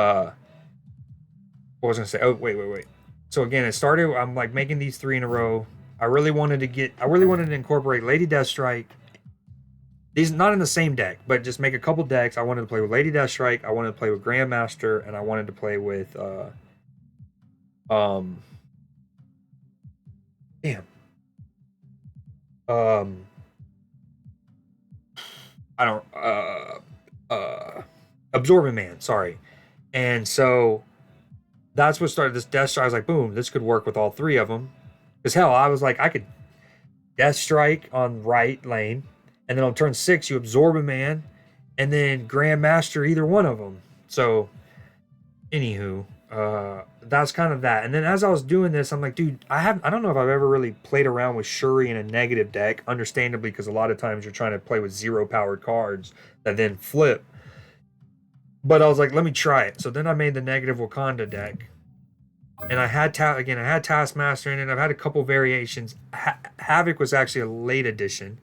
what was I gonna say? Oh, wait. So again, it started. I'm like making these 3 in a row. I really wanted to incorporate Lady Deathstrike. These not in the same deck, but just make a couple decks. I wanted to play with Lady Deathstrike. I wanted to play with Grandmaster, and I wanted to play with damn. I don't Absorbing Man. Sorry, and so that's what started this Death Strike. I was like, boom, this could work with all 3 of them. Because hell, I was like, I could Death Strike on right lane, and then on turn 6, you absorb a man, and then Grandmaster either one of them. So, anywho, that's kind of that. And then as I was doing this, I'm like, dude, I don't know if I've ever really played around with Shuri in a negative deck, understandably, because a lot of times you're trying to play with 0 powered cards that then flip. But I was like, let me try it. So then I made the negative Wakanda deck. And I had Taskmaster in it. I've had a couple variations. Havoc was actually a late addition.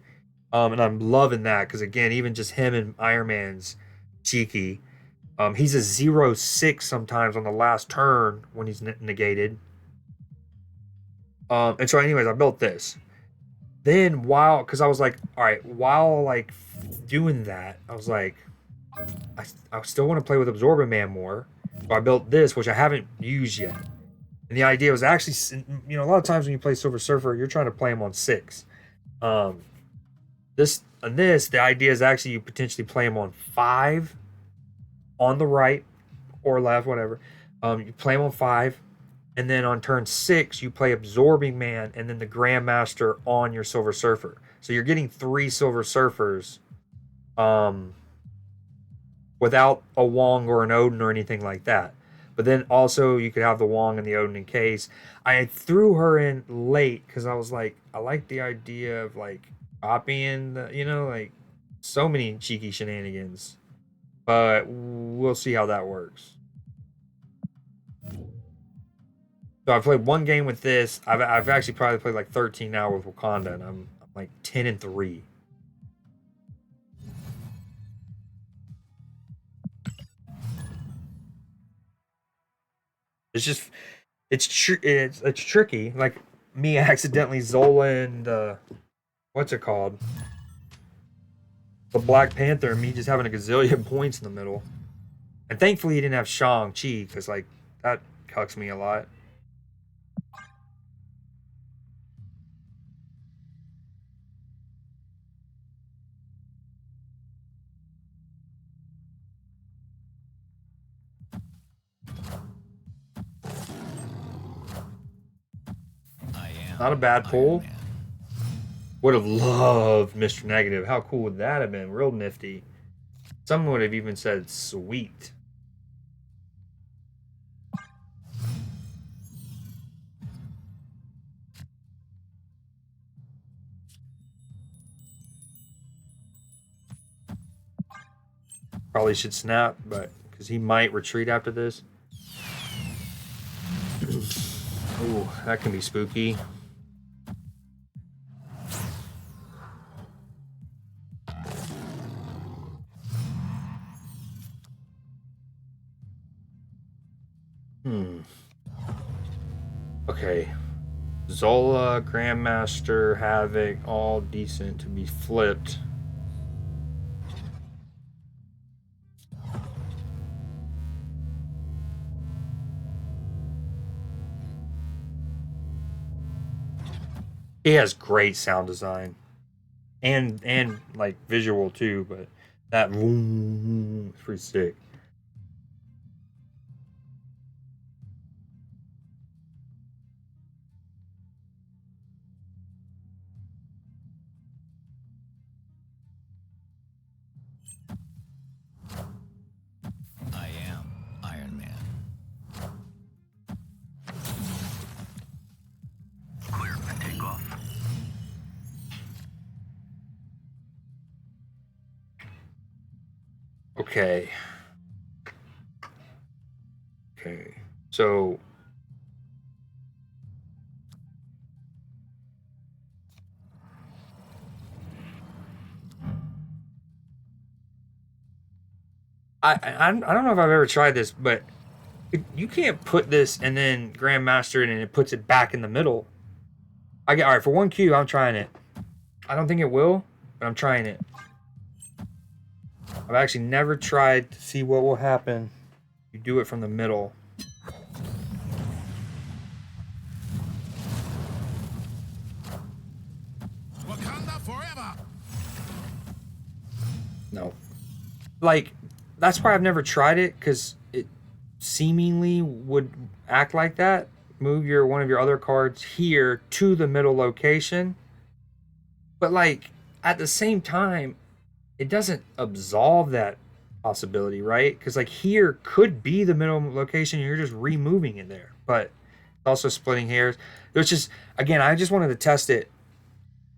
And I'm loving that because again, even just him and Iron Man's cheeky. He's a 0/6 sometimes on the last turn when he's negated. And so anyways, I built this. Then because I was like, all right, while like doing that, I was like, I still want to play with Absorbing Man more. So I built this, which I haven't used yet. And the idea was actually, a lot of times when you play Silver Surfer, you're trying to play him on 6. The idea is actually you potentially play him on 5 on the right or left, whatever. You play him on 5, and then on turn 6, you play Absorbing Man and then the Grandmaster on your Silver Surfer. So you're getting 3 Silver Surfers without a Wong or an Odin or anything like that. But then also you could have the Wong and the Odin in case. I threw her in late because I was like, I like the idea of like copying like so many cheeky shenanigans. But we'll see how that works. So I played 1 game with this. I've actually probably played like 13 now with Wakanda, and I'm like 10-3. It's just it's tricky. Like me accidentally Zola and what's it called? The Black Panther, and me just having a gazillion points in the middle. And thankfully he didn't have Shang-Chi, because like that cucks me a lot. Not a bad pull. Would have loved Mr. Negative. How cool would that have been? Real nifty. Someone would have even said sweet. Probably should snap, but because he might retreat after this. Ooh, that can be spooky. Okay. Zola, Grandmaster, Havoc, all decent to be flipped. He has great sound design and like visual too, but that vroom is pretty sick. I am Iron Man. Clear for takeoff. Okay. Okay. So I don't know if I've ever tried this, but you can't put this and then Grandmaster it and it puts it back in the middle. I get all right for 1Q. I'm trying it. I don't think it will, but I'm trying it. I've actually never tried to see what will happen. You do it from the middle. Wakanda forever. No. Like, that's why I've never tried it, because it seemingly would act like that. Move one of your other cards here to the middle location. But like at the same time, it doesn't absolve that possibility, right? Because like here could be the middle location, and you're just removing it there. But it's also splitting hairs. There's just again, I just wanted to test it.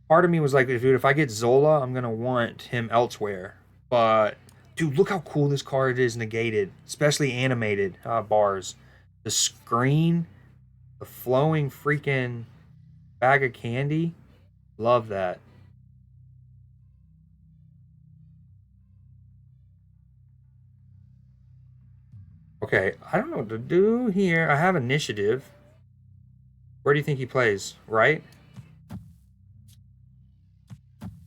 Part of me was like, dude, if I get Zola, I'm gonna want him elsewhere. But dude, look how cool this card is negated, especially animated bars. The screen, the flowing freaking bag of candy. Love that. Okay, I don't know what to do here. I have initiative. Where do you think he plays? Right?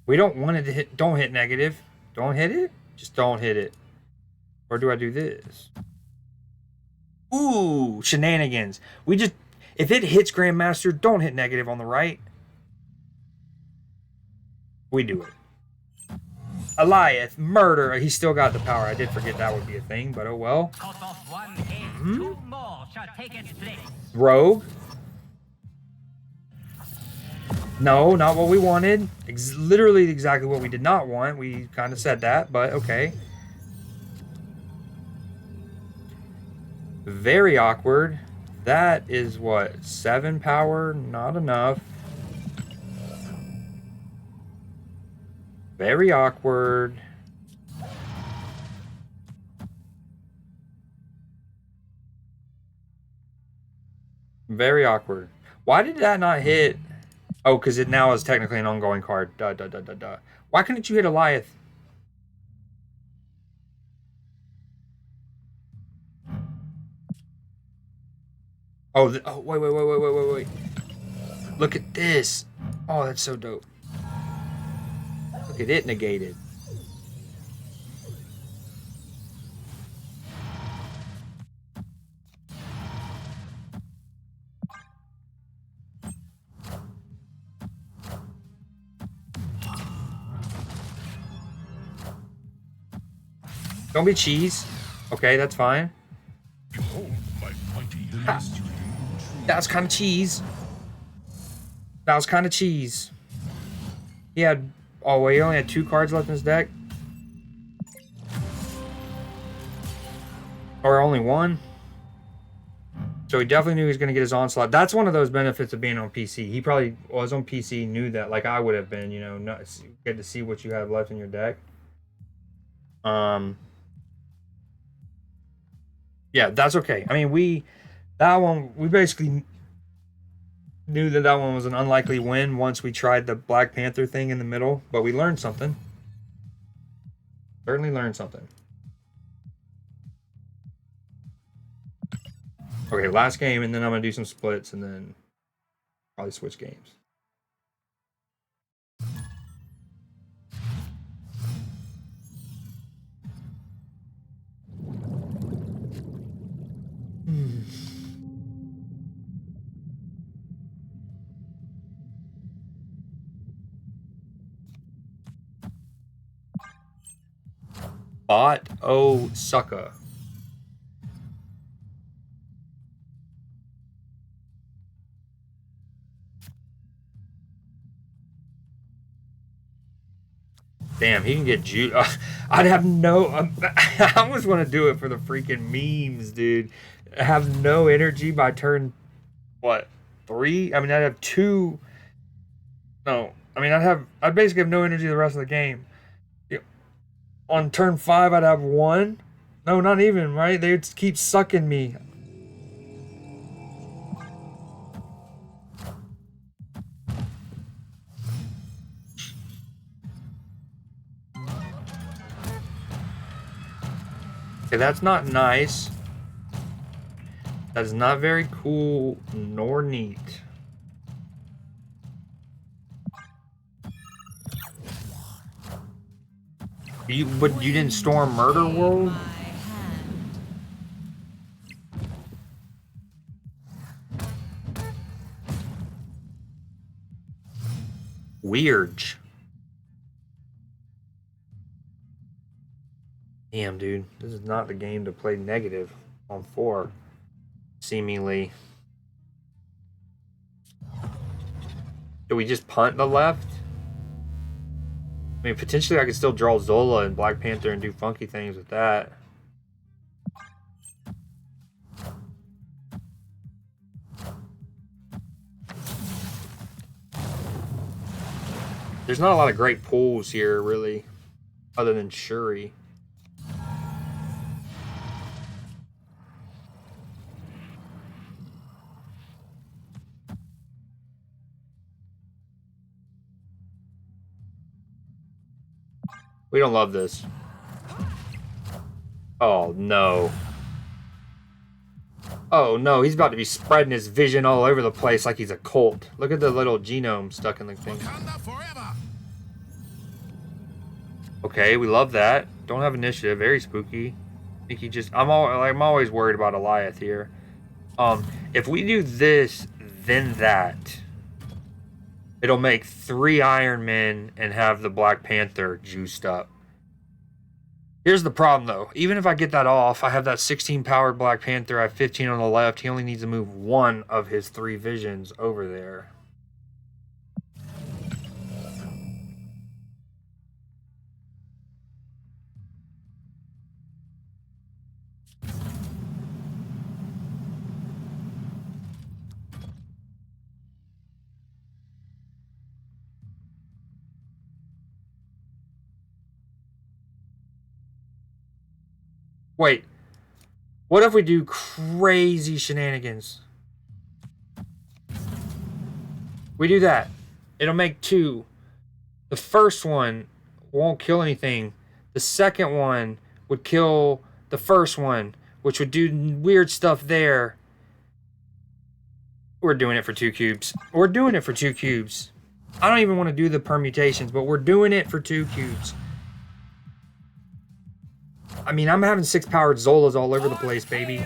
We don't want it to hit. Don't hit negative. Don't hit it. Just don't hit it. Or do I do this? Ooh, shenanigans. We just, if it hits Grandmaster, don't hit negative on the right. We do it. Eliath, murder. He still got the power. I did forget that would be a thing, but oh well. Cut off one head. Two more shall take its place. Rogue. No, not what we wanted. Literally exactly what we did not want. We kind of said that, but okay. Very awkward. That is what? 7 power? Not enough. Very awkward. Very awkward. Why did that not hit? Oh, because it now is technically an ongoing card. Duh, duh, duh, duh, duh. Why couldn't you hit Eliath? Oh, oh, wait. Look at this. Oh, that's so dope. Look at it negated. Don't be cheese. Okay, that's fine. Behold my mighty Ha. That was kind of cheese. That was kind of cheese. He had... Oh, wait, he only had 2 cards left in his deck? Or only 1? So he definitely knew he was going to get his onslaught. That's one of those benefits of being on PC. He probably was on PC, knew that, like I would have been, you know, not, get to see what you have left in your deck. Yeah, that's okay. I mean, we basically knew that one was an unlikely win once we tried the Black Panther thing in the middle, but we learned something. Certainly learned something. Okay, last game, and then I'm gonna do some splits, and then probably switch games. Bot Osaka. Damn, he can get juice. I'd have no. I almost want to do it for the freaking memes, dude. Have no energy by turn what 3? I mean, I'd have 2. No, I mean I'd basically have no energy the rest of the game. Yeah. On turn 5, I'd have 1. No, not even, right? They'd keep sucking me. Okay, that's not nice. That is not very cool nor neat. But you didn't storm Murder World? My hand. Weird. Damn, dude. This is not the game to play negative on 4. Seemingly. Do we just punt the left? I mean, potentially I could still draw Zola and Black Panther and do funky things with that. There's not a lot of great pulls here, really, other than Shuri. We don't love this. Oh, no. Oh, no. He's about to be spreading his vision all over the place like he's a cult. Look at the little genome stuck in the thing. Wakanda forever. Okay, we love that. Don't have initiative. Very spooky. I think he just... I'm always worried about Eliath here. If we do this, then that... It'll make 3 Iron Men and have the Black Panther juiced up. Here's the problem, though. Even if I get that off, I have that 16 powered Black Panther. I have 15 on the left. He only needs to move 1 of his 3 visions over there. Wait, what if we do crazy shenanigans? We do that. It'll make 2. The first one won't kill anything. The second one would kill the first one, which would do weird stuff there. We're doing it for 2 cubes. We're doing it for 2 cubes. I don't even want to do the permutations, but we're doing it for 2 cubes. I mean, I'm having 6 powered Zolas all over the place, baby.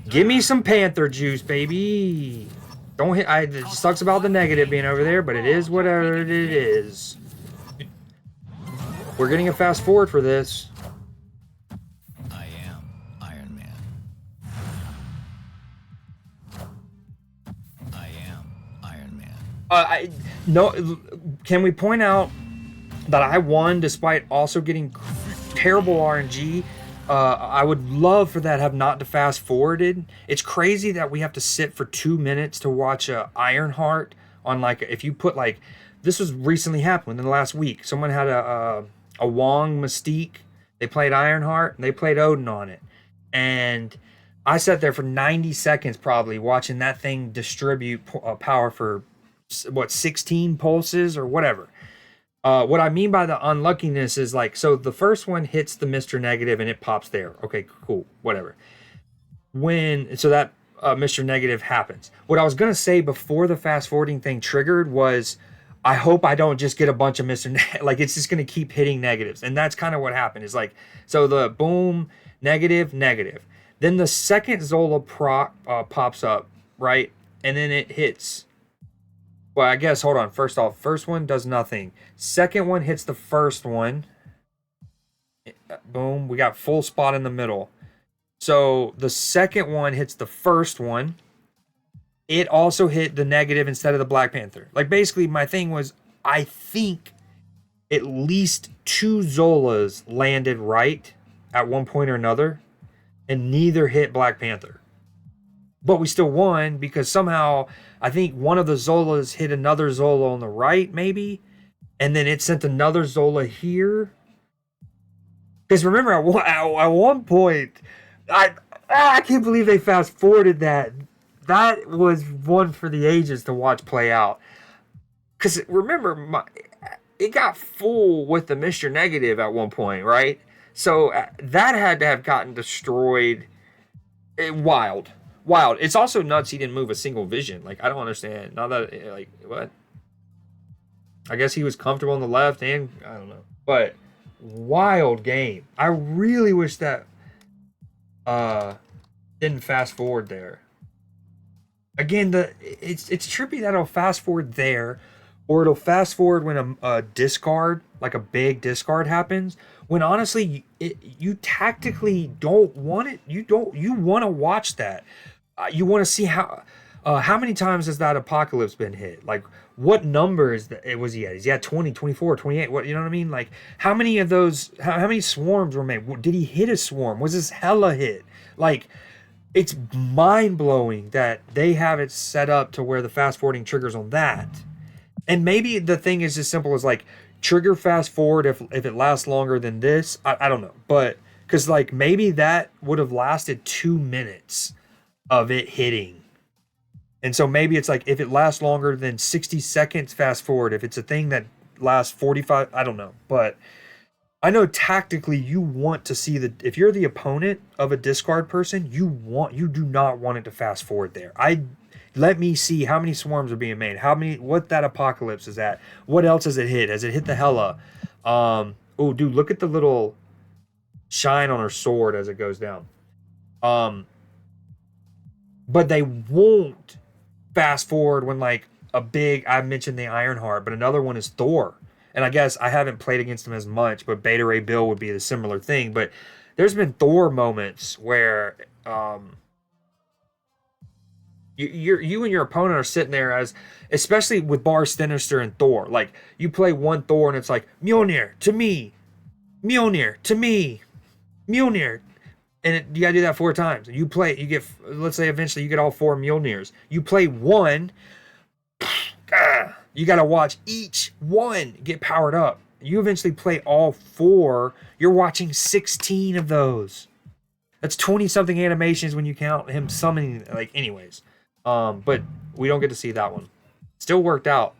Give me some Panther juice, baby. Don't hit. It sucks about the negative being over there, but it is whatever it is. We're getting a fast forward for this. I am Iron Man. I am Iron Man. No. Can we point out that I won despite also getting terrible RNG? I would love for that have not to fast forwarded. It's crazy that we have to sit for 2 minutes to watch Ironheart on like if you put like this was recently happened in the last week. Someone had a Wong Mystique. They played Ironheart and they played Odin on it, and I sat there for 90 seconds probably watching that thing distribute power for what 16 pulses or whatever. What I mean by the unluckiness is like, so the first one hits the Mr. Negative and it pops there. Okay, cool, whatever. So that Mr. Negative happens. What I was going to say before the fast forwarding thing triggered was, I hope I don't just get a bunch of Mr. Like, it's just going to keep hitting negatives. And that's kind of what happened. Is like, so the boom, negative, negative. Then the second Zola pops up, right? And then it hits. Well, I guess, hold on. First off, first one does nothing. Second one hits the first one. Boom. We got full spot in the middle. So the second one hits the first one. It also hit the negative instead of the Black Panther. Like, basically, my thing was, I think at least 2 Zolas landed right at one point or another, and neither hit Black Panther. But we still won because somehow I think one of the Zolas hit another Zola on the right, maybe, and then it sent another Zola here. Because remember, at one point, I can't believe they fast forwarded that. That was one for the ages to watch play out. Because remember, it got full with the Mr. Negative at one point, right? So that had to have gotten destroyed. Wild. It's also nuts he didn't move a single vision. Like, I don't understand. Not that, like, what? I guess he was comfortable on the left and, I don't know. But, wild game. I really wish that didn't fast forward there. Again, it's trippy that it'll fast forward there, or it'll fast forward when a discard, like a big discard happens, when honestly you tactically don't want it. You want to watch that. You want to see how many times has that apocalypse been hit? Like, what numbers was he at? Is he at 20, 24, 28? What, you know what I mean? Like, how many of those, how many swarms were made? Did he hit a swarm? Was this hella hit? Like, it's mind-blowing that they have it set up to where the fast-forwarding triggers on that. And maybe the thing is as simple as, like, trigger fast-forward if it lasts longer than this. I don't know. But, because, like, maybe that would have lasted 2 minutes of it hitting. And so maybe it's like, if it lasts longer than 60 seconds fast-forward, if it's a thing that lasts 45, I don't know. But I know tactically you want to see if you're the opponent of a discard person, you do not want it to fast forward there. Let me see how many swarms are being made, what that apocalypse is at, what else has it hit? Has it hit the Hela? Oh, dude, look at the little shine on her sword as it goes down. But they won't fast forward when, like, I mentioned the Ironheart, but another one is Thor. And I guess I haven't played against him as much, but Beta Ray Bill would be the similar thing. But there's been Thor moments where you and your opponent are sitting there, especially with Bar Sinister and Thor. Like, you play one Thor and it's like, Mjolnir to me, Mjolnir to me, Mjolnir. And you gotta do that 4 times. You get, let's say eventually you get all 4 Mjolnirs. You play one, you gotta watch each one get powered up. You eventually play all 4. You're watching 16 of those. That's 20-something animations when you count him summoning. Like, anyways. But we don't get to see that one. Still worked out.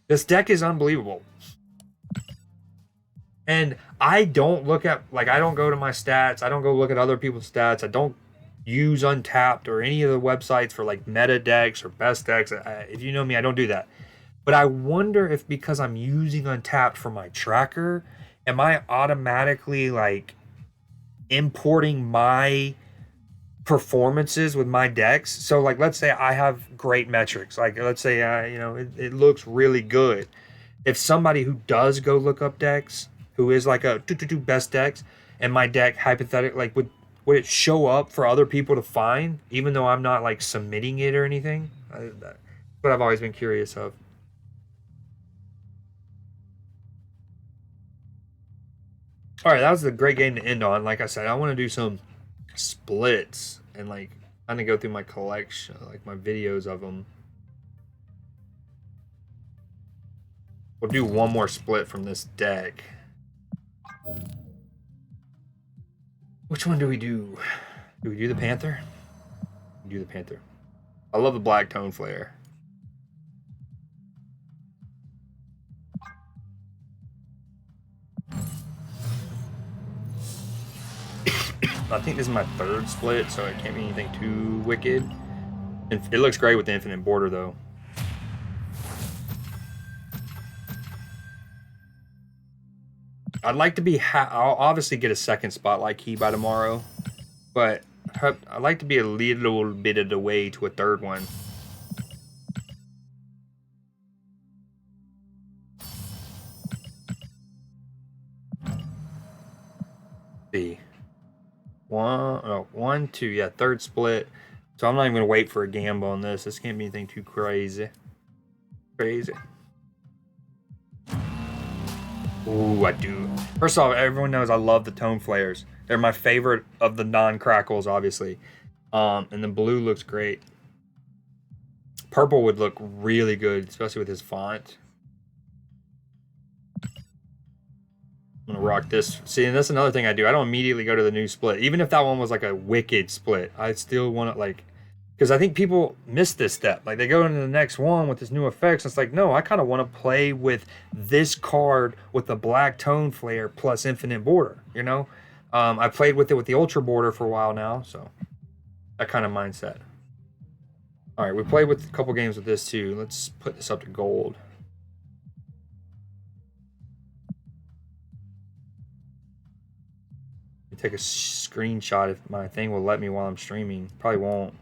This deck is unbelievable. And I don't look at, like, I don't go to my stats. I don't go look at other people's stats. I don't use Untapped or any of the websites for, like, meta decks or best decks. If you know me, I don't do that. But I wonder if, because I'm using Untapped for my tracker, am I automatically, like, importing my performances with my decks? So, like, let's say I have great metrics. Like, let's say, it looks really good. If somebody who does go look up decks, who is like a best decks, and my deck hypothetically, like, would it show up for other people to find, even though I'm not, like, submitting it or anything? That's what I've always been curious of. All right, that was a great game to end on. Like I said, I want to do some splits and, like, kind of go through my collection, like my videos of them. We'll do one more split from this deck. Which one do we do? Do we do the Panther? We do the Panther. I love the black tone flare. I think this is my 3rd split, so it can't be anything too wicked. It looks great with the infinite border, though. I'd like to be, I'll obviously get a 2nd spotlight key by tomorrow, but I'd like to be a little bit of the way to a 3rd one. See. One, two, yeah, third split. So I'm not even gonna wait for a gamble on this. This can't be anything too crazy. Crazy. Ooh, I do. First off, everyone knows I love the tone flares. They're my favorite of the non-crackles, obviously. And the blue looks great. Purple would look really good, especially with his font. I'm gonna rock this. See, and that's another thing I do. I don't immediately go to the new split. Even if that one was like a wicked split, I still want to like, because I think people miss this step. Like they go into the next one with this new effects. And it's like, no, I kind of want to play with this card with the black tone flare plus infinite border. You know, I played with it with the ultra border for a while now, so that kind of mindset. All right, we played with a couple games with this too. Let's put this up to gold. Take a screenshot if my thing will let me while I'm streaming. Probably won't.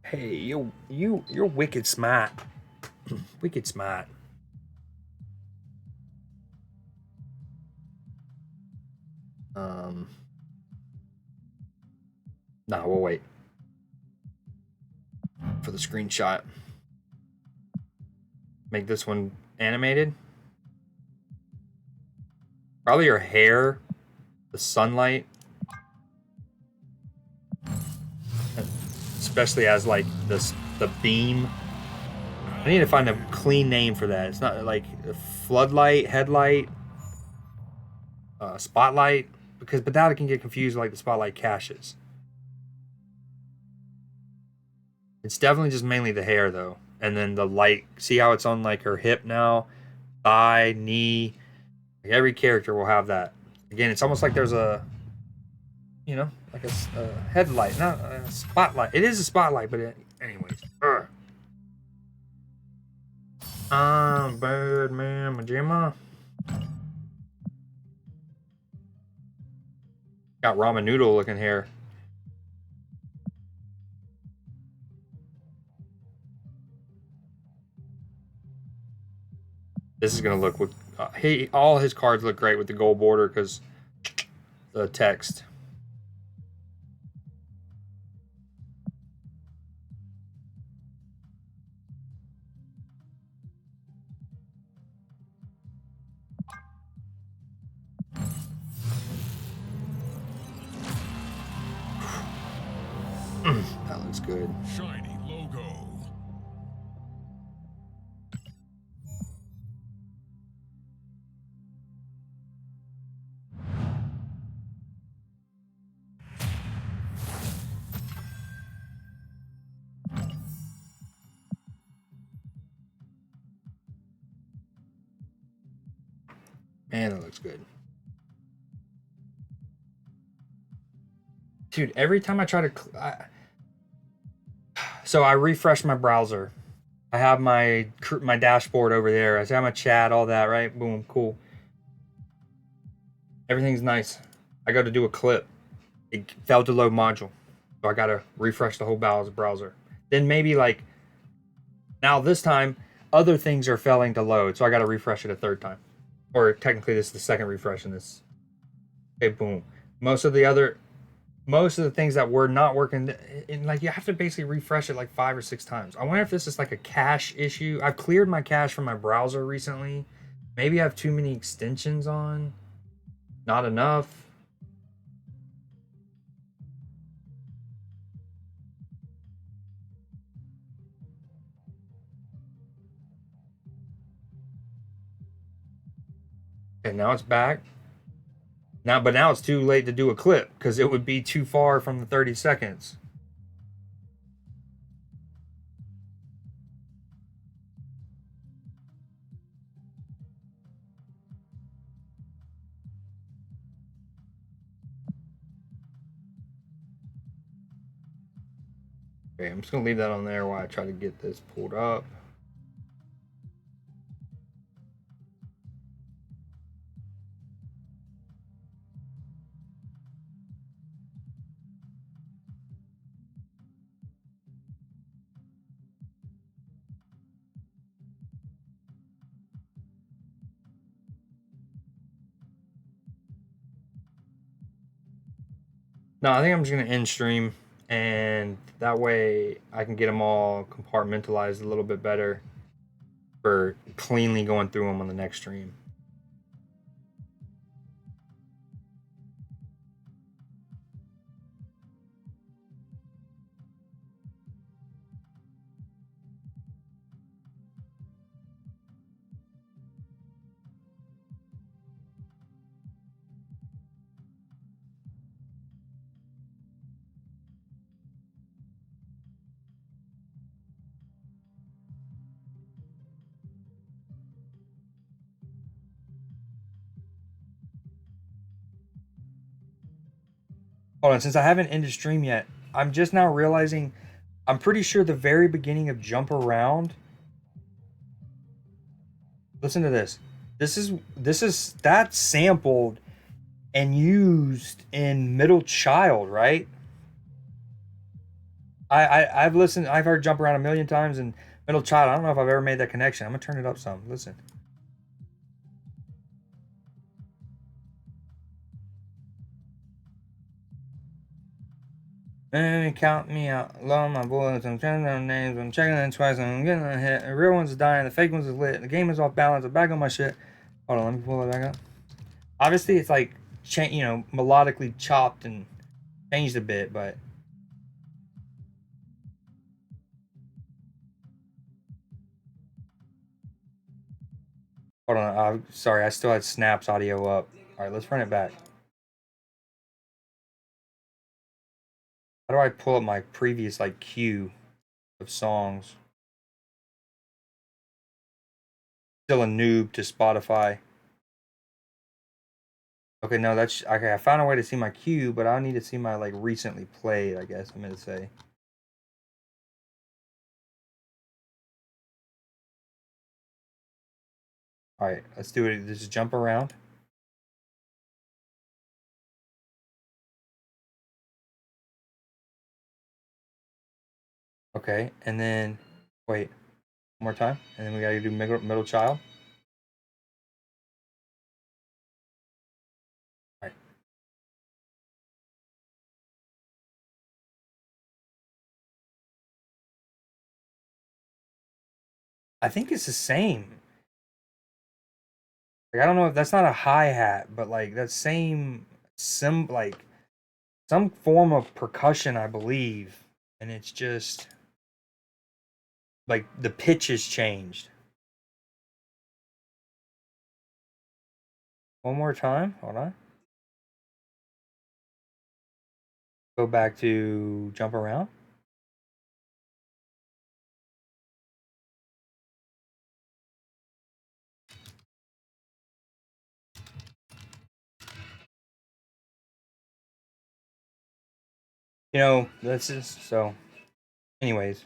Hey, you're wicked smart. Wicked smart. Nah, we'll wait for the screenshot. Make this one animated. Probably your hair, the sunlight, especially as like the beam. I need to find a clean name for that. It's not like a floodlight, headlight, spotlight, but that can get confused with like the spotlight caches. It's definitely just mainly the hair though, and then the light. See how it's on like her hip now, thigh, knee. Like every character will have that. Again, it's almost like there's a, you know, like a headlight, not a spotlight. It is a spotlight, but anyways. Bad man, Majima. Got ramen noodle looking hair. This is gonna look with all his cards look great with the gold border because the text. That looks good. Shiny logo. Man, that looks good. Dude, every time I try to... So I refresh my browser. I have my dashboard over there. I have my chat, all that, right? Boom, cool. Everything's nice. I go to do a clip. It failed to load module. So I got to refresh the whole browser. Then maybe like... Now this time, other things are failing to load. So I got to refresh it a third time. Or technically this is the second refresh in this. Okay, boom. Most of the things that were not working, and like you have to basically refresh it like 5 or 6 times. I wonder if this is like a cache issue. I've cleared my cache from my browser recently. Maybe I have too many extensions on. Not enough. Okay, now it's back. But now it's too late to do a clip because it would be too far from the 30 seconds. Okay, I'm just gonna leave that on there while I try to get this pulled up. No, I think I'm just gonna end stream, and that way I can get them all compartmentalized a little bit better for cleanly going through them on the next stream. Hold on, since I haven't ended stream yet, I'm just now realizing I'm pretty sure the very beginning of Jump Around. Listen to this. This is that's sampled and used in Middle Child, right? I've listened. I've heard Jump Around a million times in Middle Child. I don't know if I've ever made that connection. I'm gonna turn it up some. Listen. And count me out. Load my bullets. I'm checking their names. I'm checking them twice. I'm getting a hit. The real ones are dying. The fake ones is lit. The game is off balance. I'm back on my shit. Hold on. Let me pull it back up. Obviously, it's like, melodically chopped and changed a bit, but. Hold on. I'm sorry. I still had Snap's audio up. All right, let's run it back. How do I pull up my previous queue of songs? Still a noob to Spotify. Okay, no, that's okay. I found a way to see my queue, but I need to see my recently played. I guess I'm gonna say. All right, let's do it. Just jump around. Okay, and then wait one more time, and then we gotta do middle child. All right. I think it's the same. I don't know if that's not a hi hat, but that same some form of percussion, I believe, and it's just the pitch has changed. One more time. Hold on. Go back to jump around. That's just so. Anyways,